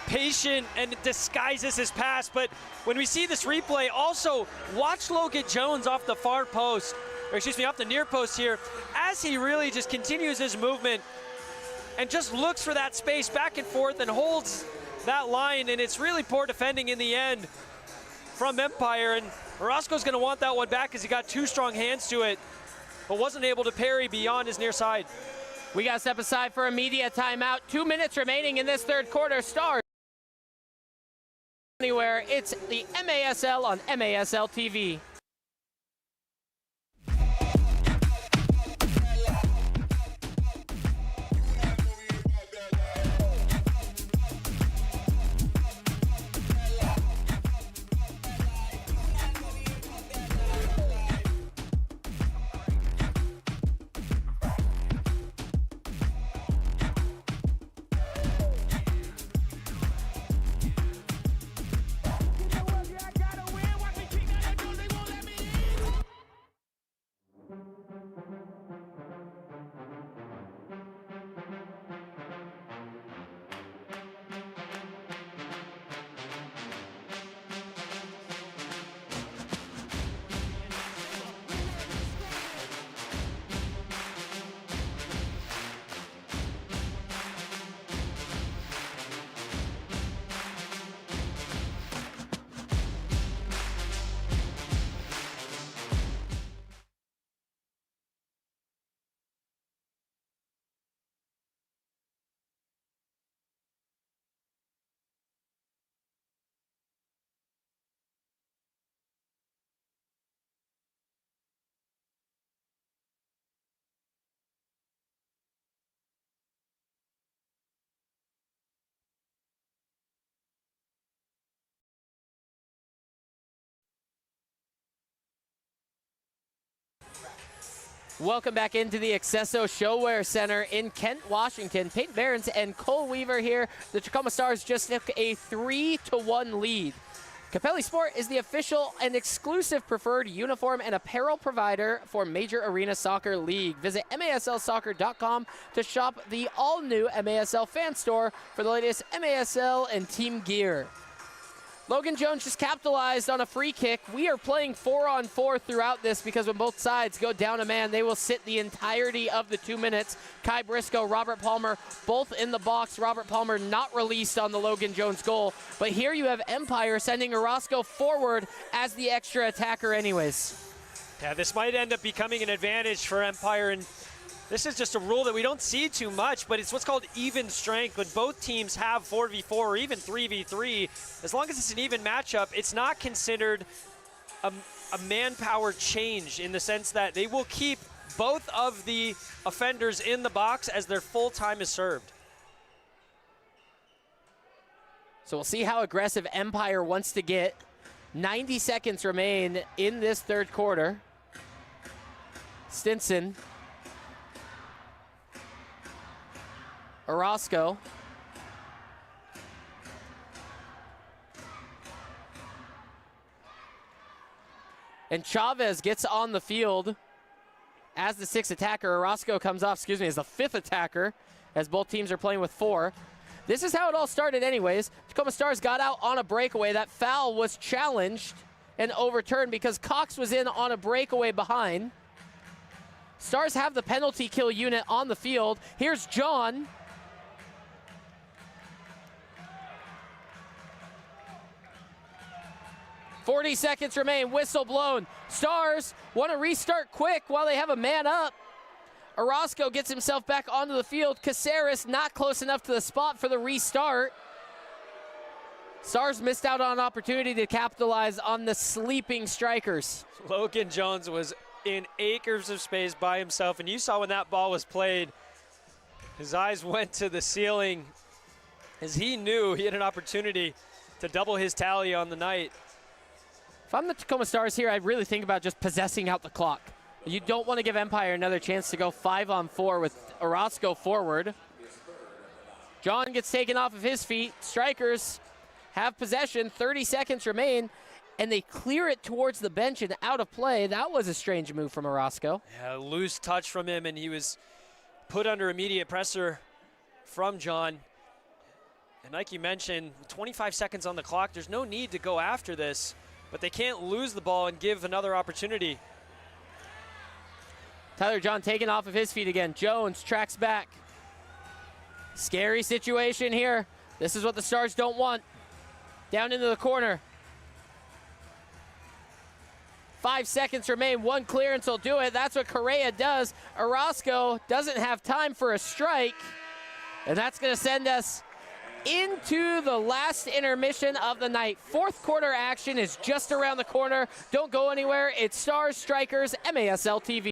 Patient, and it disguises his pass. But when we see this replay, also watch Logan Jones off the far post, or excuse me, off the near post here, as he really just continues his movement and just looks for that space back and forth and holds that line. And it's really poor defending in the end from Empire. And Orozco's going to want that one back as he got two strong hands to it, but wasn't able to parry beyond his near side. We got to step aside for a media timeout. 2 minutes remaining in this third quarter. Stars anywhere. It's the MASL on MASL TV. Welcome back into the Accesso Showwear Center in Kent, Washington. Peyton Behrens and Cole Weaver here. The Tacoma Stars just took a 3-1 lead. Capelli Sport is the official and exclusive preferred uniform and apparel provider for Major Arena Soccer League. Visit MASLsoccer.com to shop the all-new MASL fan store for the latest MASL and team gear. Logan Jones just capitalized on a free kick. We are playing 4-on-4 throughout this because when both sides go down a man, they will sit the entirety of the 2 minutes. Kai Briscoe, Robert Palmer, both in the box. Robert Palmer not released on the Logan Jones goal. But here you have Empire sending Orozco forward as the extra attacker anyways. Yeah, this might end up becoming an advantage for Empire, and this is just a rule that we don't see too much, but it's what's called even strength. When both teams have 4v4 or even 3v3, as long as it's an even matchup, it's not considered a manpower change in the sense that they will keep both of the offenders in the box as their full time is served. So we'll see how aggressive Empire wants to get. 90 seconds remain in this third quarter. Stinson Orozco. And Chavez gets on the field as the 6th attacker. Orozco comes off, as the 5th attacker, as both teams are playing with 4. This is how it all started anyways. Tacoma Stars got out on a breakaway. That foul was challenged and overturned because Cox was in on a breakaway behind. Stars have the penalty kill unit on the field. Here's John. .40 seconds remain, whistle blown. Stars want to restart quick while they have a man up. Orozco gets himself back onto the field. Caceres not close enough to the spot for the restart. Stars missed out on an opportunity to capitalize on the sleeping Strykers. Logan Jones was in acres of space by himself, and you saw when that ball was played, his eyes went to the ceiling as he knew he had an opportunity to double his tally on the night. If I'm the Tacoma Stars here, I really think about just possessing out the clock. You don't want to give Empire another chance to go 5-on-4 with Orozco forward. John gets taken off of his feet. Strykers have possession, 30 seconds remain, and they clear it towards the bench and out of play. That was a strange move from Orozco. Yeah, loose touch from him, and he was put under immediate pressure from John. And like you mentioned, 25 seconds on the clock, there's no need to go after this. But they can't lose the ball and give another opportunity. Tyler John taken off of his feet again. Jones tracks back. Scary situation here. This is what the Stars don't want. Down into the corner. 5 seconds remain. One clearance will do it. That's what Correa does. Orozco doesn't have time for a strike. And that's going to send us into the last intermission of the night. 4th quarter action is just around the corner. Don't go anywhere. It's Stars Strykers, MASL TV.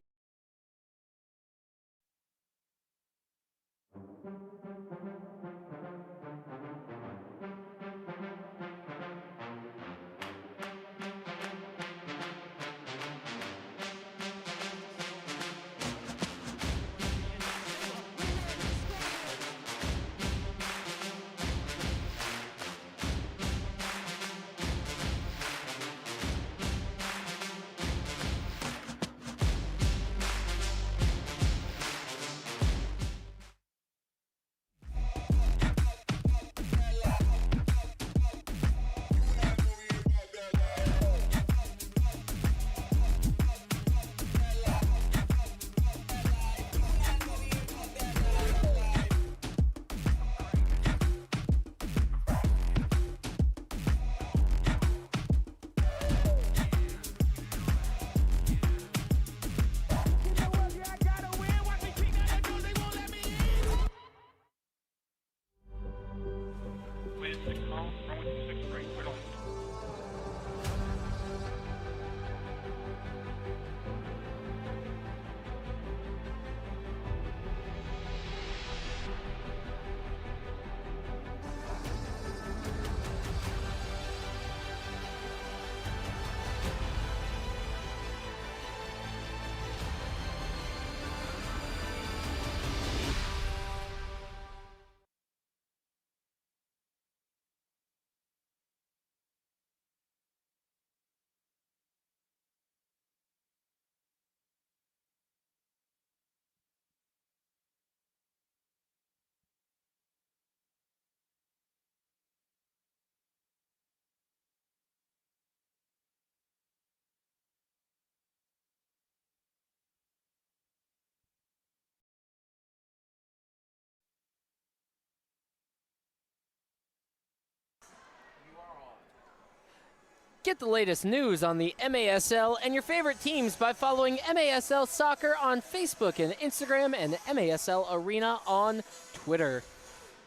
Get the latest news on the MASL and your favorite teams by following MASL Soccer on Facebook and Instagram and MASL Arena on Twitter.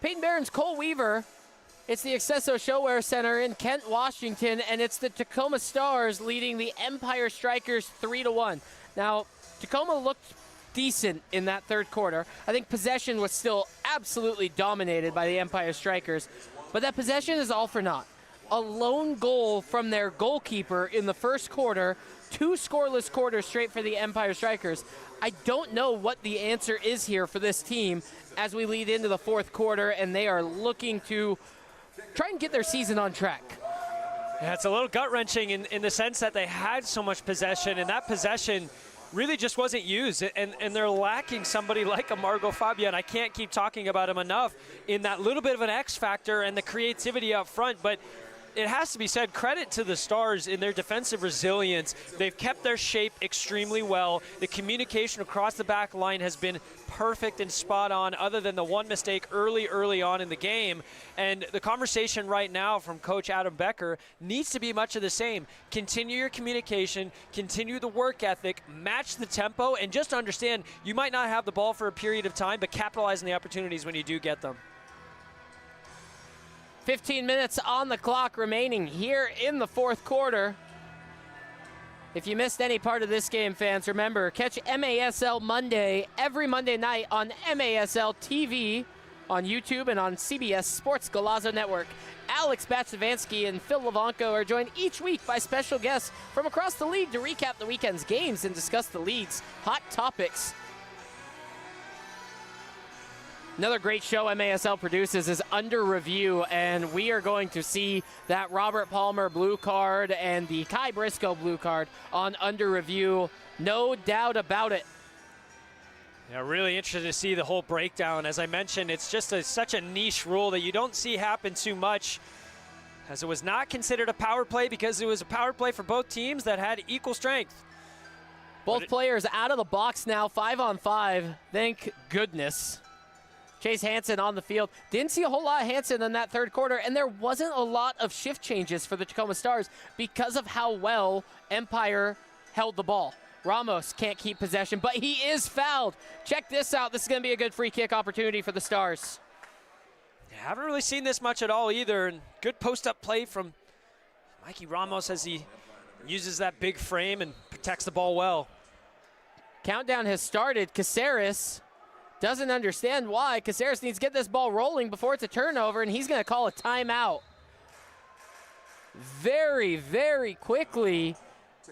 Peyton Barron's Cole Weaver. It's the Accesso Showwear Center in Kent, Washington, and it's the Tacoma Stars leading the Empire Strykers 3-1. Now, Tacoma looked decent in that 3rd quarter. I think possession was still absolutely dominated by the Empire Strykers, but that possession is all for naught. A lone goal from their goalkeeper in the 1st quarter 2 scoreless quarters straight for the Empire Strikers. I don't know what the answer is here for this team as we lead into the 4th quarter, and they are looking to try and get their season on track. Yeah, it's a little gut-wrenching in the sense that they had so much possession, and that possession really just wasn't used, and they're lacking somebody like a Margot Fabian. I can't keep talking about him enough in that little bit of an X factor and the creativity up front, but it has to be said, credit to the Stars in their defensive resilience. They've kept their shape extremely well. The communication across the back line has been perfect and spot on, other than the one mistake early on in the game. And the conversation right now from Coach Adam Becker needs to be much of the same. Continue your communication, continue the work ethic, match the tempo, and just understand you might not have the ball for a period of time, but capitalize on the opportunities when you do get them. 15 minutes on the clock remaining here in the 4th quarter. If you missed any part of this game, fans, remember, catch MASL Monday every Monday night on MASL TV on YouTube and on CBS Sports Golazo Network. Alex Baczavansky and Phil Levanko are joined each week by special guests from across the league to recap the weekend's games and discuss the league's hot topics. Another great show MASL produces is Under Review, and we are going to see that Robert Palmer blue card and the Kai Briscoe blue card on Under Review. No doubt about it. Yeah, really interested to see the whole breakdown. As I mentioned, it's just such a niche rule that you don't see happen too much, as it was not considered a power play because it was a power play for both teams that had equal strength. Both players out of the box now, 5-on-5. Thank goodness. Chase Hansen on the field. Didn't see a whole lot of Hansen in that 3rd quarter, and there wasn't a lot of shift changes for the Tacoma Stars because of how well Empire held the ball. Ramos can't keep possession, but he is fouled. Check this out. This is going to be a good free kick opportunity for the Stars. Yeah, haven't really seen this much at all either, and good post-up play from Mikey Ramos as he uses that big frame and protects the ball well. Countdown has started. Caceres doesn't understand why. Caceres needs to get this ball rolling before it's a turnover, and he's going to call a timeout. Very, very quickly,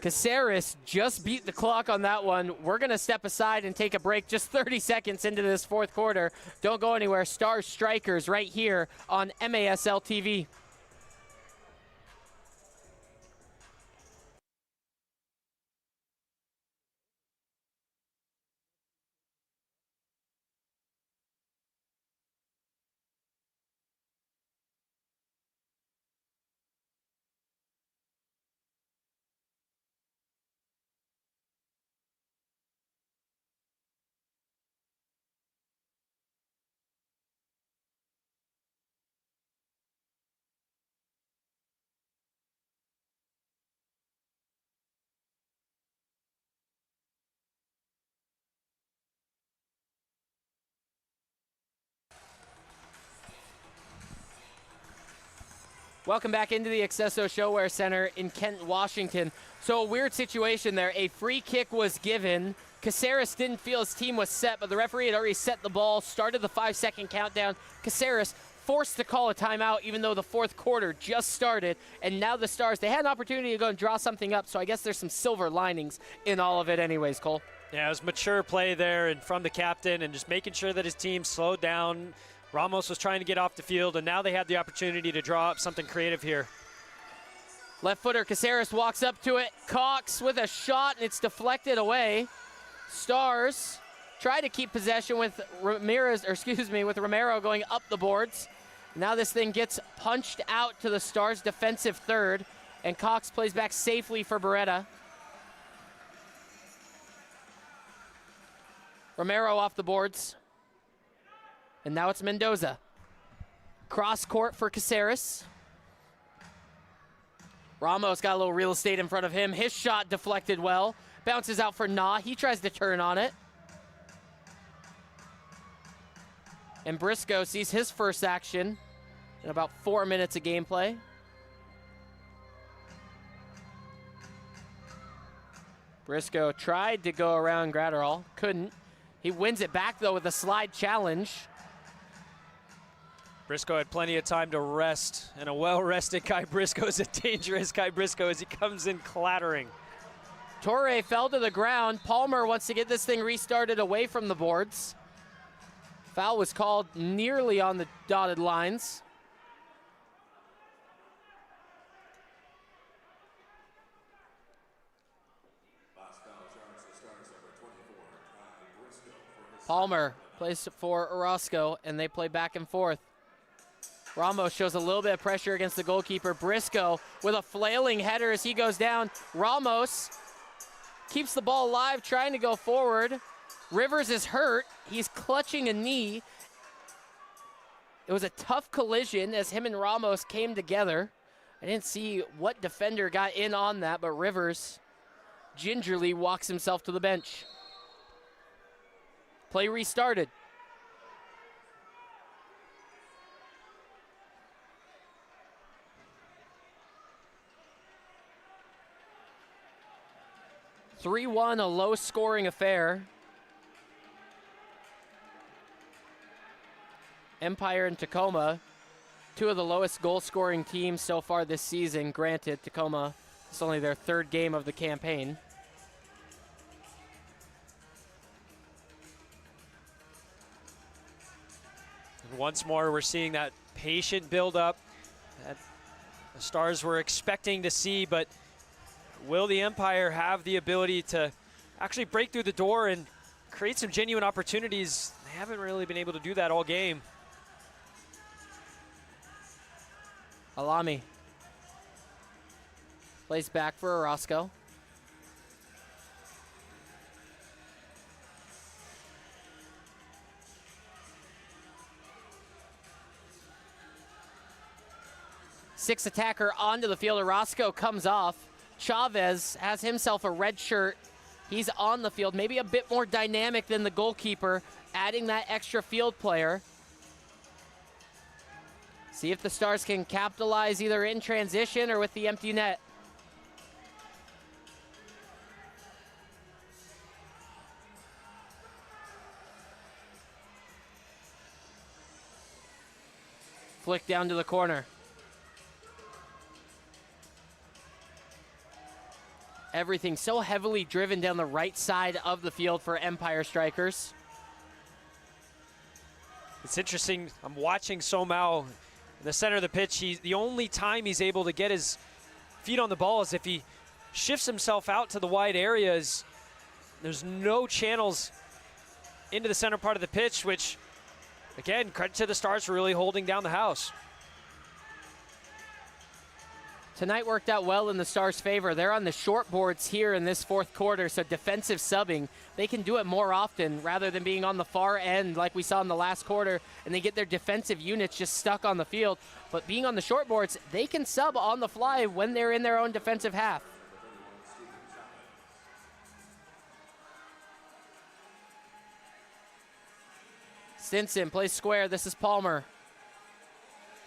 Caceres just beat the clock on that one. We're going to step aside and take a break just 30 seconds into this 4th quarter. Don't go anywhere. Stars Strykers right here on MASL TV. Welcome back into the Accesso Showwear Center in Kent, Washington. So a weird situation there. A free kick was given. Caceres didn't feel his team was set, but the referee had already set the ball, started the 5-second countdown. Caceres forced to call a timeout even though the 4th quarter just started, and now the Stars, they had an opportunity to go and draw something up, so I guess there's some silver linings in all of it anyways, Cole. Yeah, it was mature play there and from the captain and just making sure that his team slowed down. Ramos was trying to get off the field, and now they had the opportunity to draw up something creative here. Left footer Caceres walks up to it. Cox with a shot, and it's deflected away. Stars try to keep possession with with Romero going up the boards. Now this thing gets punched out to the Stars' defensive 3rd, and Cox plays back safely for Beretta. Romero off the boards. And now it's Mendoza. Cross court for Caceres. Ramos got a little real estate in front of him. His shot deflected well. Bounces out for Na. He tries to turn on it. And Briscoe sees his first action in about 4 minutes of gameplay. Briscoe tried to go around Gratterall. Couldn't. He wins it back, though, with a slide challenge. Briscoe had plenty of time to rest, and a well-rested Kai Briscoe is a dangerous Kai Briscoe as he comes in clattering. Torre fell to the ground. Palmer wants to get this thing restarted away from the boards. Foul was called nearly on the dotted lines. Palmer plays for Orozco, and they play back and forth. Ramos shows a little bit of pressure against the goalkeeper. Briscoe with a flailing header as he goes down. Ramos keeps the ball alive, trying to go forward. Rivers is hurt. He's clutching a knee. It was a tough collision as him and Ramos came together. I didn't see what defender got in on that, but Rivers gingerly walks himself to the bench. Play restarted. (3-1), a low-scoring affair. Empire and Tacoma, two of the lowest goal-scoring teams so far this season. Granted, Tacoma, it's only their third game of the campaign. Once more, we're seeing that patient build-up that the Stars were expecting to see, but will the Empire have the ability to actually break through the door and create some genuine opportunities? They haven't really been able to do that all game. Alami plays back for Orozco. Sixth attacker onto the field. Orozco comes off. Chavez has himself a red shirt. He's on the field, maybe a bit more dynamic than the goalkeeper, adding that extra field player. See if the Stars can capitalize either in transition or with the empty net. Flick down to the corner. Everything so heavily driven down the right side of the field for Empire Strikers. It's interesting, I'm watching Somau in the center of the pitch. The only time he's able to get his feet on the ball is if he shifts himself out to the wide areas. There's no channels into the center part of the pitch, which, again, credit to the Stars for really holding down the house. Tonight worked out well in the Stars' favor. They're on the short boards here in this fourth quarter, so defensive subbing, they can do it more often rather than being on the far end like we saw in the last quarter, and they get their defensive units just stuck on the field. But being on the short boards, they can sub on the fly when they're in their own defensive half. Stinson plays square. This is Palmer.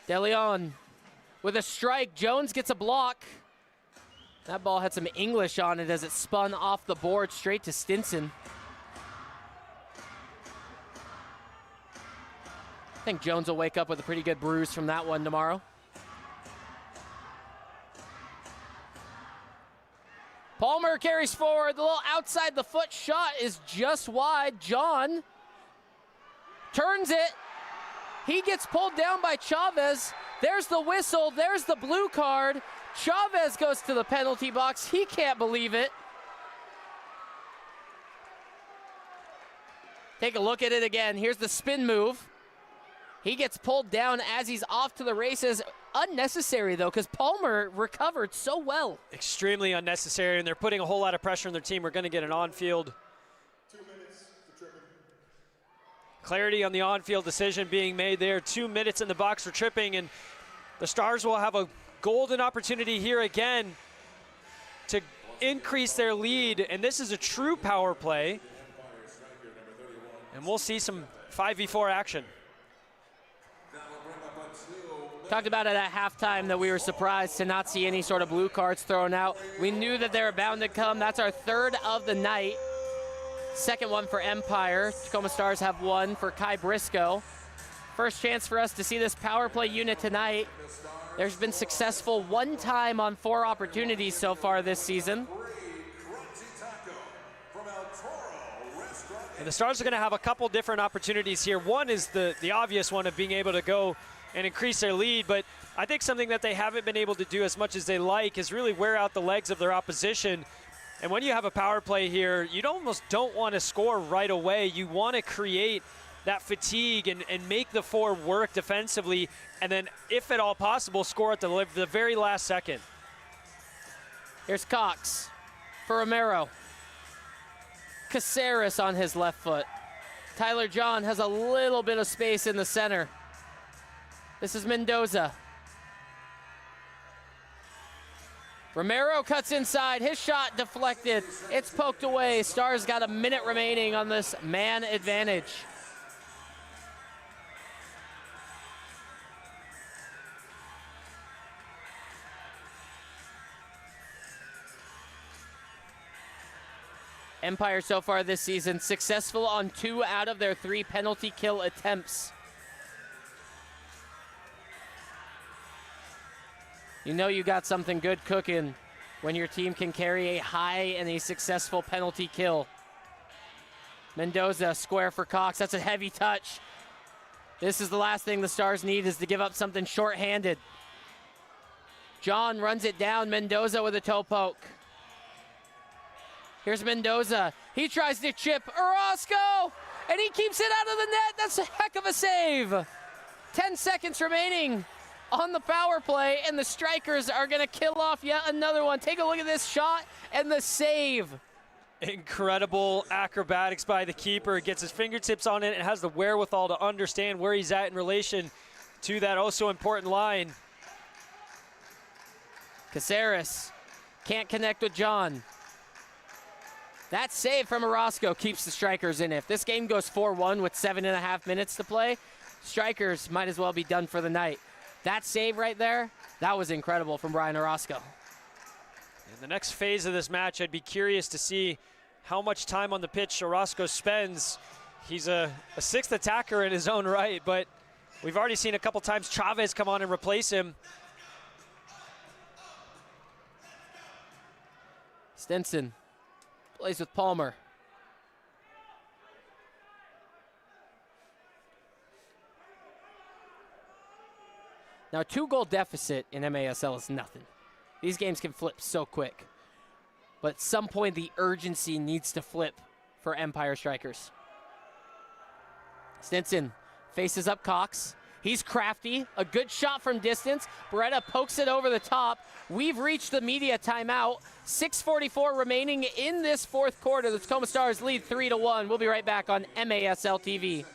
De Leon with a strike. Jones gets a block. That ball had some English on it as it spun off the board straight to Stinson. I think Jones will wake up with a pretty good bruise from that one tomorrow. Palmer carries forward. The little outside the foot shot is just wide. John turns it. He gets pulled down by Chavez. There's the whistle. There's the blue card. Chavez goes to the penalty box. He can't believe it. Take a look at it again. Here's the spin move. He gets pulled down as he's off to the races. Unnecessary, though, because Palmer recovered so well. Extremely unnecessary, and they're putting a whole lot of pressure on their team. We're going to get an on-field. 2 minutes for tripping. Clarity on the on-field decision being made there. 2 minutes in the box for tripping, and the Stars will have a golden opportunity here again to increase their lead, and this is a true power play. And we'll see some 5v4 action. Talked about it at halftime that we were surprised to not see any sort of blue cards thrown out. We knew that they were bound to come. That's our third of the night. Second one for Empire. Tacoma Stars have one for Kai Briscoe. First chance for us to see this power play unit tonight. There's been successful one time on 4 opportunities so far this season. And the Stars are going to have a couple different opportunities here. One is the obvious one of being able to go and increase their lead, but I think something that they haven't been able to do as much as they like is really wear out the legs of their opposition. And when you have a power play here, you almost don't want to score right away. You want to create that fatigue and make the four work defensively, and then, if at all possible, score at the very last second. Here's Cox for Romero. Caceres on his left foot. Tyler John has a little bit of space in the center. This is Mendoza. Romero cuts inside, his shot deflected. It's poked away. Stars got a minute remaining on this man advantage. Empire so far this season successful on 2 out of their 3 penalty kill attempts. You know you got something good cooking when your team can carry a high and a successful penalty kill. Mendoza square for Cox. That's a heavy touch. This is the last thing the Stars need, is to give up something shorthanded. John runs it down. Mendoza with a toe poke. Here's Mendoza. He tries to chip Orozco, and he keeps it out of the net. That's a heck of a save. 10 seconds remaining on the power play, and the Strykers are going to kill off yet another one. Take a look at this shot and the save. Incredible acrobatics by the keeper. Gets his fingertips on it and has the wherewithal to understand where he's at in relation to that also important line. Caceres can't connect with John. That save from Orozco keeps the Strykers in it. If this game goes 4-1 with 7.5 minutes to play, Strykers might as well be done for the night. That save right there, that was incredible from Brian Orozco. In the next phase of this match, I'd be curious to see how much time on the pitch Orozco spends. He's a 6th attacker in his own right, but we've already seen a couple times Chavez come on and replace him. Stinson plays with Palmer. Now, a 2-goal deficit in MASL is nothing. These games can flip so quick. But at some point, the urgency needs to flip for Empire Strykers. Stinson faces up Cox. He's crafty. A good shot from distance. Beretta pokes it over the top. We've reached the media timeout. 6:44 remaining in this 4th quarter. The Tacoma Stars lead 3-1. We'll be right back on MASL TV.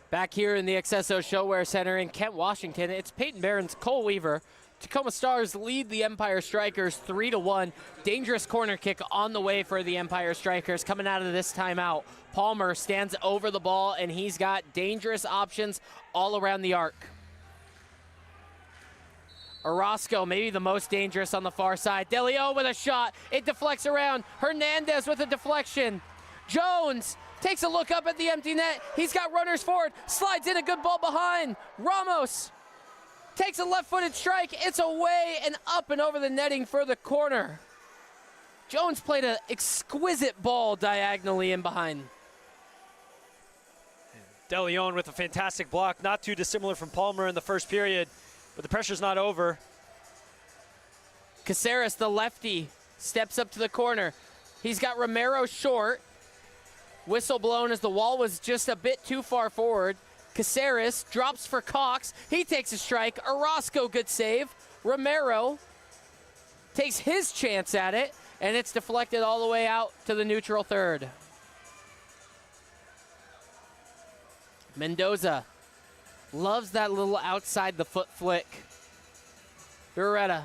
Back here in the Accesso Showwear Center in Kent, Washington, it's Peyton Barron's Cole Weaver. Tacoma Stars lead the Empire Strykers 3-1. Dangerous corner kick on the way for the Empire Strykers coming out of this timeout. Palmer stands over the ball, and he's got dangerous options all around the arc. Orozco, maybe the most dangerous on the far side. DeLeon with a shot. It deflects around. Hernandez with a deflection. Jones takes a look up at the empty net. He's got runners forward. Slides in a good ball behind. Ramos takes a left-footed strike. It's away and up and over the netting for the corner. Jones played an exquisite ball diagonally in behind. DeLeon with a fantastic block, not too dissimilar from Palmer in the first period, but the pressure's not over. Caceres, the lefty, steps up to the corner. He's got Romero short. Whistle blown as the wall was just a bit too far forward. Caceres drops for Cox. He takes a strike. Orozco, good save. Romero takes his chance at it, and it's deflected all the way out to the neutral third. Mendoza loves that little outside the foot flick. Beretta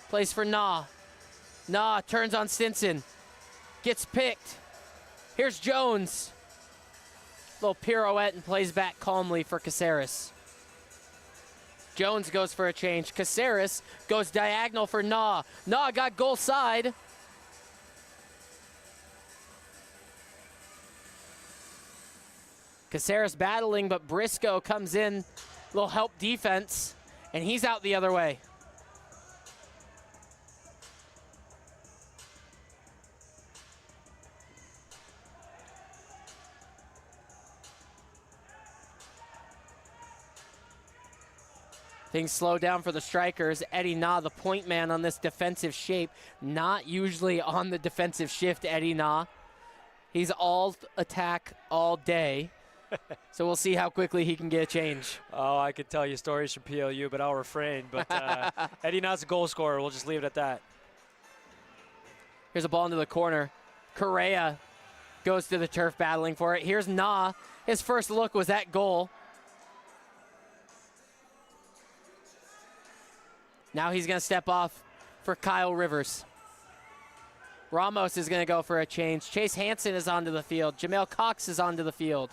plays for Nah. Nah turns on Stinson. Gets picked. Here's Jones. Little pirouette and plays back calmly for Caceres. Jones goes for a change. Caceres goes diagonal for Nah. Nah got goal side. Caceres battling, but Briscoe comes in, little help defense, and he's out the other way. Things slow down for the Strykers. Eddie Nah, the point man on this defensive shape, not usually on the defensive shift, Eddie Nah. He's all attack all day. So we'll see how quickly he can get a change. Oh, I could tell you stories from PLU, but I'll refrain. But Eddie Nah's a goal scorer. We'll just leave it at that. Here's a ball into the corner. Correa goes to the turf battling for it. Here's Nah. His first look was at goal. Now he's going to step off for Kyle Rivers. Ramos is going to go for a change. Chase Hansen is onto the field. Jamel Cox is onto the field.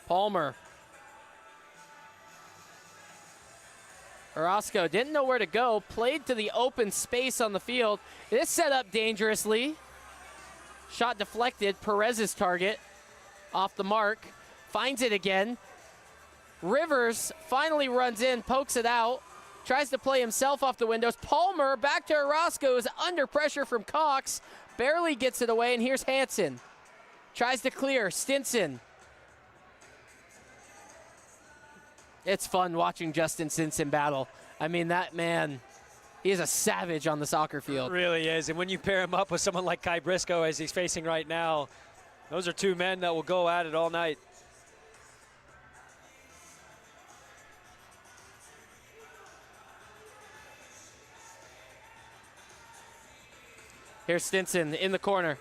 Palmer. Orozco didn't know where to go, played to the open space on the field. It is set up dangerously. Shot deflected, Perez's target off the mark. Finds it again. Rivers finally runs in, pokes it out, tries to play himself off the windows. Palmer back to Orozco, is under pressure from Cox, barely gets it away, and here's Hansen. Tries to clear, Stinson. It's fun watching Justin Stinson battle. I mean, that man, he is a savage on the soccer field. It really is. And when you pair him up with someone like Kai Briscoe, as he's facing right now, those are two men that will go at it all night. Here's Stinson in the corner.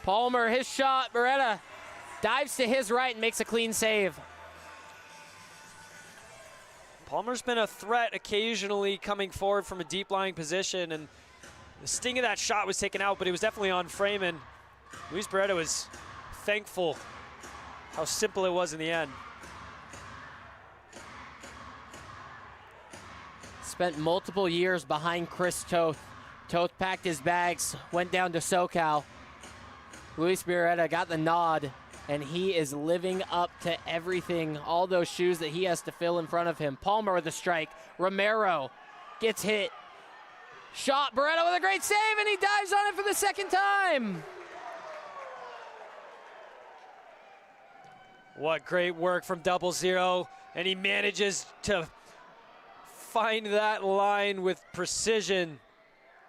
Palmer, his shot. Beretta dives to his right and makes a clean save. Palmer's been a threat occasionally coming forward from a deep lying position, and the sting of that shot was taken out, but it was definitely on frame, and Luis Beretta was thankful how simple it was in the end. Spent multiple years behind Chris Toth. Toth packed his bags, went down to SoCal. Luis Beretta got the nod, and he is living up to everything, all those shoes that he has to fill in front of him. Palmer with a strike. Romero gets hit. Shot, Beretta with a great save, and he dives on it for the second time. What great work from 00, and he manages to find that line with precision.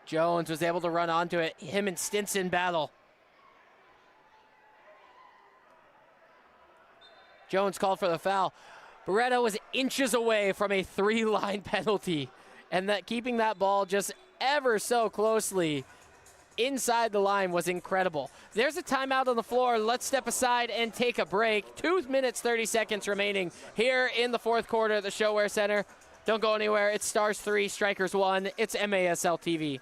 Jones was able to run onto it. Him and Stinson battle. Jones called for the foul. Beretta was inches away from a 3-line penalty, and that keeping that ball just ever so closely inside the line was incredible. There's a timeout on the floor. Let's step aside and take a break. 2 minutes, 30 seconds remaining here in the fourth quarter at the ShoWare Center. Don't go anywhere. It's Stars 3, Strykers 1. It's MASL TV. Your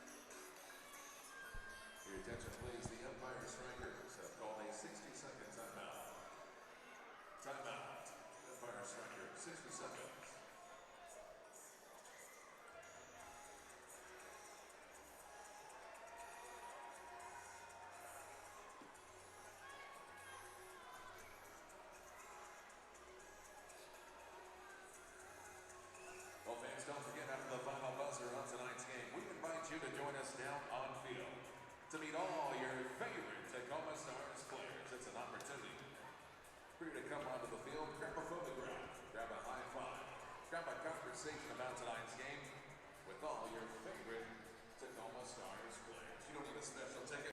attention, please. The Empire Strikers have called a 60-second timeout. Timeout. Empire Strikers, 60 seconds. Well, fans, don't forget, after the final buzzer on tonight's game, we invite you to join us down on field to meet all your favorite Tacoma Stars players. It's an opportunity for you to come onto the field, grab a photograph, grab a high five, grab a conversation about tonight's game with all your favorite Tacoma Stars players. You don't need a special ticket.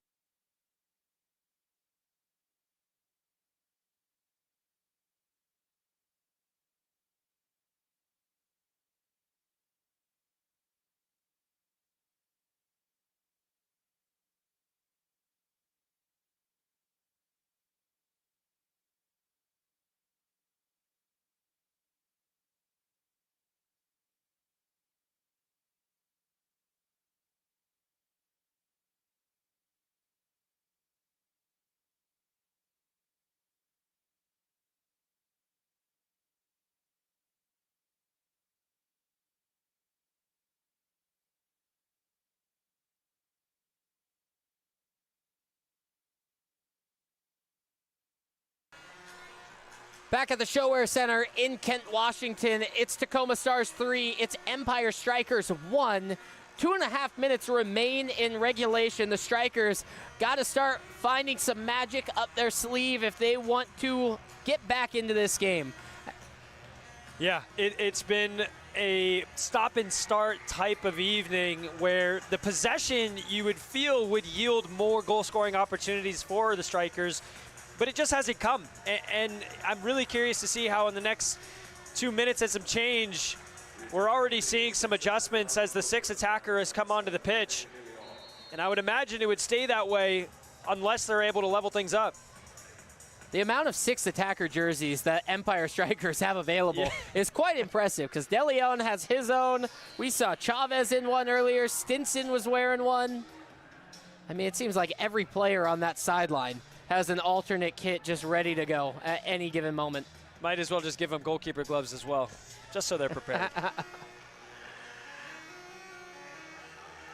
Back at the ShoWare Center in Kent, Washington, it's Tacoma Stars 3, it's Empire Strykers 1. 2.5 minutes remain in regulation. The Strykers got to start finding some magic up their sleeve if they want to get back into this game. Yeah, it's been a stop and start type of evening where the possession you would feel would yield more goal scoring opportunities for the Strykers, but it just hasn't come. And I'm really curious to see how in the next 2 minutes and some change, we're already seeing some adjustments as the sixth attacker has come onto the pitch. And I would imagine it would stay that way unless they're able to level things up. The amount of sixth attacker jerseys that Empire Strykers have available is quite impressive because De Leon has his own. We saw Chavez in one earlier. Stinson was wearing one. I mean, it seems like every player on that sideline has an alternate kit just ready to go at any given moment. Might as well just give them goalkeeper gloves as well, just so they're prepared.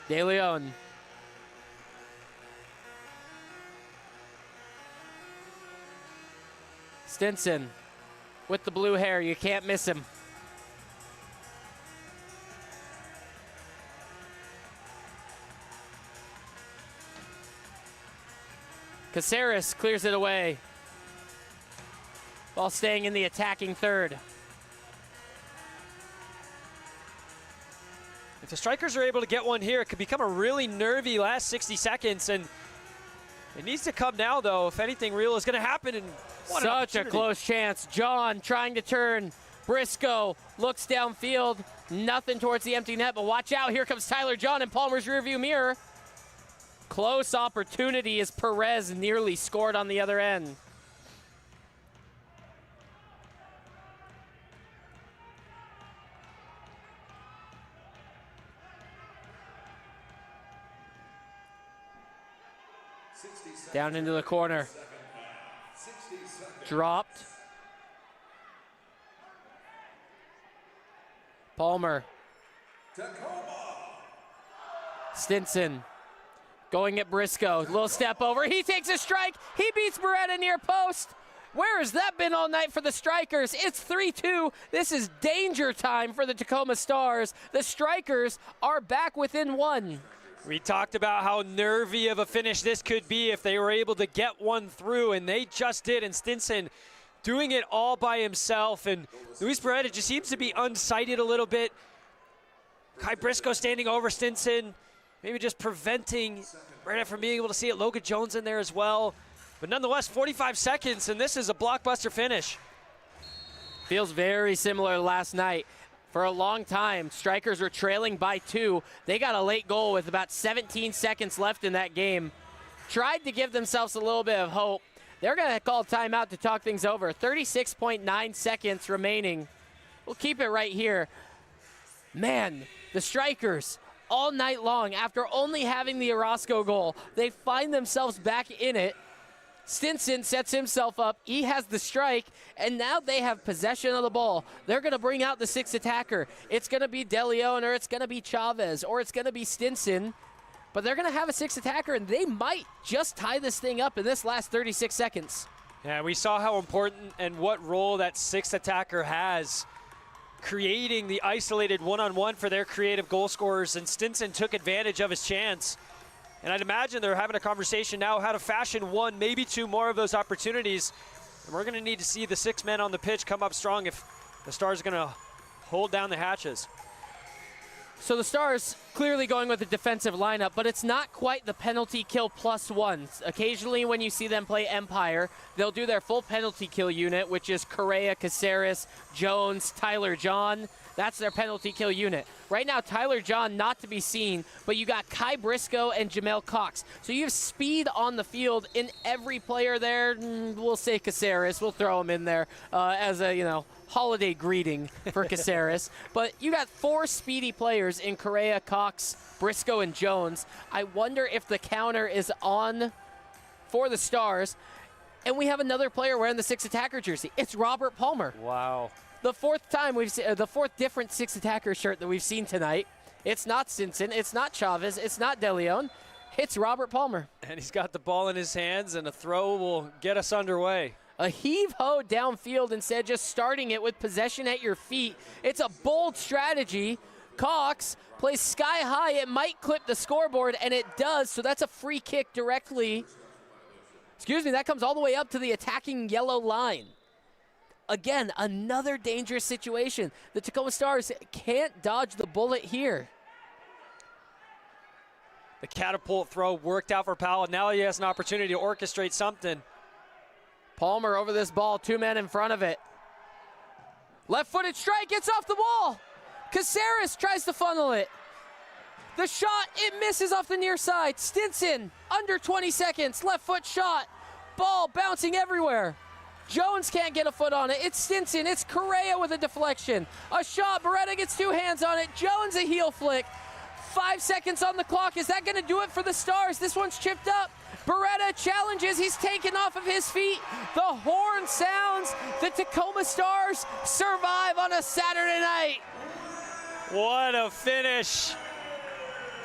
De Leon. Stinson with the blue hair. You can't miss him. Caceres clears it away while staying in the attacking third. If the Strykers are able to get one here, it could become a really nervy last 60 seconds, and it needs to come now, though, if anything real is going to happen. And such a close chance. John trying to turn. Briscoe looks downfield. Nothing towards the empty net, but watch out. Here comes Tyler John in Palmer's rearview mirror. Close opportunity as Perez nearly scored on the other end. Down into the corner. Dropped. Palmer. Stinson. Going at Briscoe. Little step over. He takes a strike. He beats Beretta near post. Where has that been all night for the Strykers? It's 3-2. This is danger time for the Tacoma Stars. The Strykers are back within one. We talked about how nervy of a finish this could be if they were able to get one through, and they just did. And Stinson doing it all by himself. And Luis Beretta just seems to be unsighted a little bit. Kai Briscoe standing over Stinson, maybe just preventing Beretta from being able to see it. Logan Jones in there as well. But nonetheless, 45 seconds, and this is a blockbuster finish. Feels very similar to last night. For a long time, Strykers were trailing by 2. They got a late goal with about 17 seconds left in that game. Tried to give themselves a little bit of hope. They're going to call timeout to talk things over. 36.9 seconds remaining. We'll keep it right here. Man, the Strykers, all night long, after only having the Orozco goal, they find themselves back in it. Stinson sets himself up. He has the strike, and now they have possession of the ball. They're going to bring out the sixth attacker. It's going to be DeLeon, or it's going to be Chavez, or it's going to be Stinson. But they're going to have a sixth attacker, and they might just tie this thing up in this last 36 seconds. Yeah, we saw how important and what role that sixth attacker has, creating the isolated one-on-one for their creative goal scorers, and Stinson took advantage of his chance. And I'd imagine they're having a conversation now how to fashion one, maybe two more of those opportunities. And we're going to need to see the six men on the pitch come up strong if the Stars are going to hold down the hatches. So the Stars clearly going with a defensive lineup, but it's not quite the penalty kill +1. Occasionally when you see them play Empire, they'll do their full penalty kill unit, which is Correa, Caceres, Jones, Tyler John. That's their penalty kill unit. Right now, Tyler John not to be seen, but you got Kai Briscoe and Jamel Cox. So you have speed on the field in every player there. We'll say Caceres. We'll throw him in there as a, holiday greeting for Caceres. But you got 4 speedy players in Correa, Cox, Briscoe, and Jones. I wonder if the counter is on for the Stars. And we have another player wearing the sixth attacker jersey. It's Robert Palmer. Wow. The fourth time we've seen the fourth different sixth attacker shirt that we've seen tonight. It's not Stinson, it's not Chavez, it's not DeLeon, it's Robert Palmer. And he's got the ball in his hands, and a throw will get us underway. A heave-ho downfield instead of just starting it with possession at your feet. It's a bold strategy. Cox plays sky high. It might clip the scoreboard, and it does, so that's a free kick directly. Excuse me, that comes all the way up to the attacking yellow line. Again, another dangerous situation. The Tacoma Stars can't dodge the bullet here. The catapult throw worked out for Powell. Now he has an opportunity to orchestrate something. Palmer over this ball, 2 men in front of it. Left-footed strike, gets off the wall. Caceres tries to funnel it. The shot, it misses off the near side. Stinson, under 20 seconds, left foot shot. Ball bouncing everywhere. Jones can't get a foot on it. It's Stinson. It's Correa with a deflection. A shot. Beretta gets 2 hands on it. Jones a heel flick. 5 seconds on the clock. Is that going to do it for the Stars? This one's chipped up. Beretta challenges. He's taken off of his feet. The horn sounds. The Tacoma Stars survive on a Saturday night. What a finish.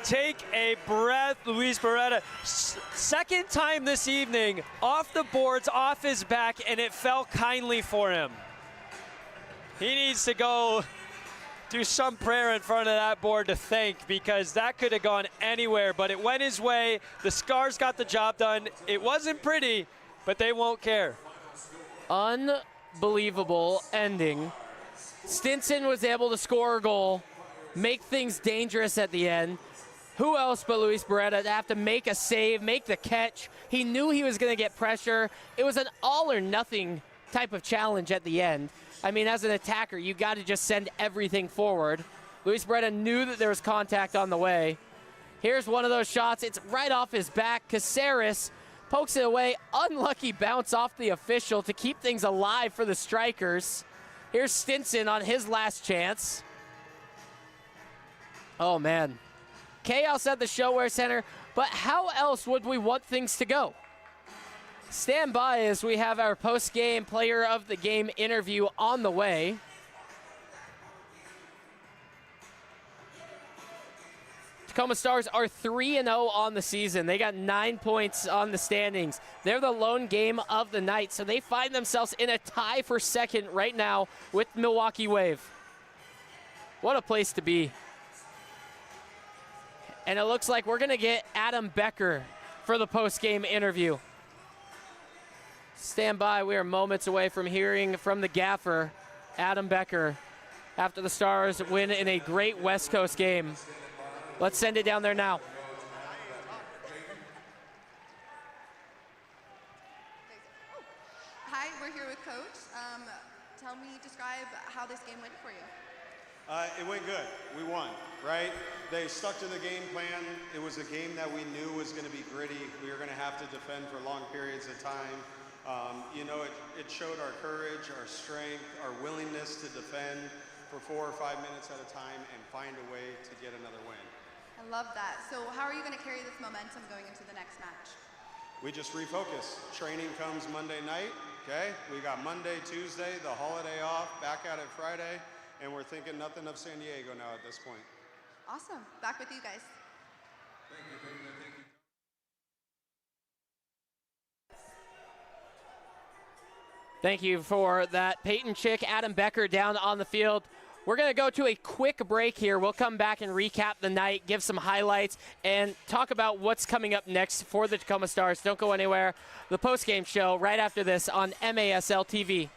Take a breath, Luis Beretta. Second time this evening, off the boards, off his back, and it fell kindly for him. He needs to go do some prayer in front of that board to thank, because that could have gone anywhere, but it went his way. The Stars got the job done. It wasn't pretty, but they won't care. Unbelievable ending. Stinson was able to score a goal, make things dangerous at the end. Who else but Luis Beretta to have to make a save, make the catch? He knew he was going to get pressure. It was an all-or-nothing type of challenge at the end. I mean, as an attacker, you got to just send everything forward. Luis Beretta knew that there was contact on the way. Here's one of those shots. It's right off his back. Caceres pokes it away. Unlucky bounce off the official to keep things alive for the Strykers. Here's Stinson on his last chance. Oh, man. Chaos at the ShoWare Center, but how else would we want things to go? Stand by as we have our post-game player of the game interview on the way. Tacoma Stars are 3-0 on the season. They got 9 points on the standings. They're the lone game of the night, so they find themselves in a tie for second right now with Milwaukee Wave. What a place to be. And it looks like we're going to get Adam Becker for the post-game interview. Stand by. We are moments away from hearing from the gaffer, Adam Becker, after the Stars win in a great West Coast game. Let's send it down there now. Hi, we're here with Coach. Describe how this game went for you. It went good. We won, right? They stuck to the game plan. It was a game that we knew was going to be gritty. We were going to have to defend for long periods of time. It showed our courage, our strength, our willingness to defend. for 4 or 5 minutes at a time and find a way to get another win. I love that. So how are you going to carry this momentum going into the next match? We just refocus. Training comes Monday night, okay? We got Monday, Tuesday, the holiday off, back at it Friday, and we're thinking nothing of San Diego now at this point. Awesome. Back with you guys. Thank you, Peyton. Thank you. Thank you for that. Peyton Chick, Adam Becker down on the field. We're going to go to a quick break here. We'll come back and recap the night, give some highlights, and talk about what's coming up next for the Tacoma Stars. Don't go anywhere. The postgame show right after this on MASL TV.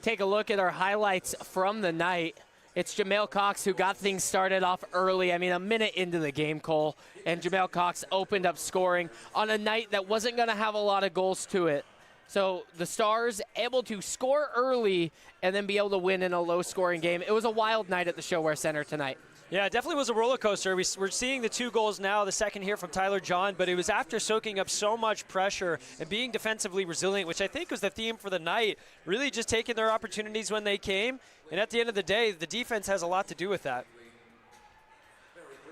Take a look at our highlights from the night. It's Jamel Cox who got things started off early. I mean, a minute into the game, Cole, and Jamel Cox opened up scoring on a night that wasn't going to have a lot of goals to it. So the Stars able to score early and then be able to win in a low-scoring game. It was a wild night at the ShoWare Center tonight. Yeah, it definitely was a roller coaster. We're seeing the 2 goals now, the second here from Tyler John, but it was after soaking up so much pressure and being defensively resilient, which I think was the theme for the night, really just taking their opportunities when they came. And at the end of the day, the defense has a lot to do with that.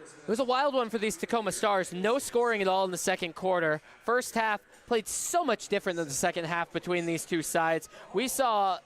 It was a wild one for these Tacoma Stars. No scoring at all in the second quarter. First half played so much different than the second half between these two sides. We saw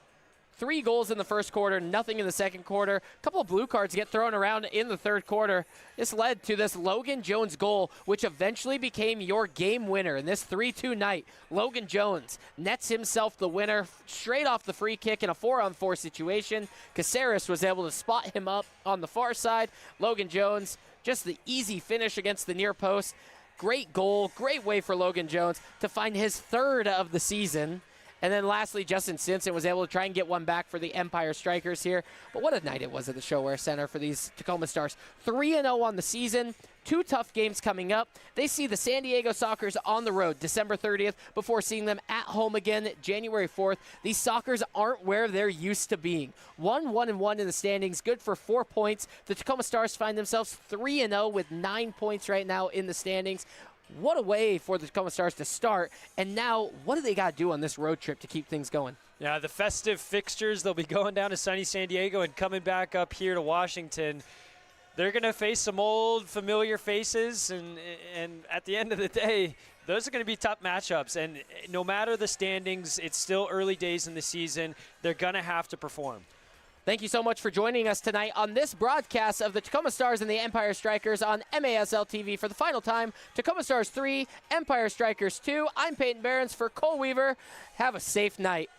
3 goals in the first quarter, nothing in the second quarter. A couple of blue cards get thrown around in the third quarter. This led to this Logan Jones goal, which eventually became your game winner in this 3-2 night. Logan Jones nets himself the winner straight off the free kick in a 4-on-4 situation. Caceres was able to spot him up on the far side. Logan Jones, just the easy finish against the near post. Great goal, great way for Logan Jones to find his 3rd of the season. And then lastly, Justin Simpson was able to try and get one back for the Empire Strykers here. But what a night it was at the ShoWare Center for these Tacoma Stars. 3-0 on the season. 2 tough games coming up. They see the San Diego Sockers on the road December 30th before seeing them at home again January 4th. These Sockers aren't where they're used to being. 1-1-1 in the standings, good for 4 points. The Tacoma Stars find themselves 3-0 with 9 points right now in the standings. What a way for the Tacoma Stars to start. And now, what do they got to do on this road trip to keep things going? Yeah, the festive fixtures, they'll be going down to sunny San Diego and coming back up here to Washington. They're going to face some old familiar faces, and at the end of the day, those are going to be tough matchups. And no matter the standings, it's still early days in the season. They're going to have to perform. Thank you so much for joining us tonight on this broadcast of the Tacoma Stars and the Empire Strikers on MASL TV for the final time. Tacoma Stars 3, Empire Strikers 2. I'm Peyton Behrens for Cole Weaver. Have a safe night.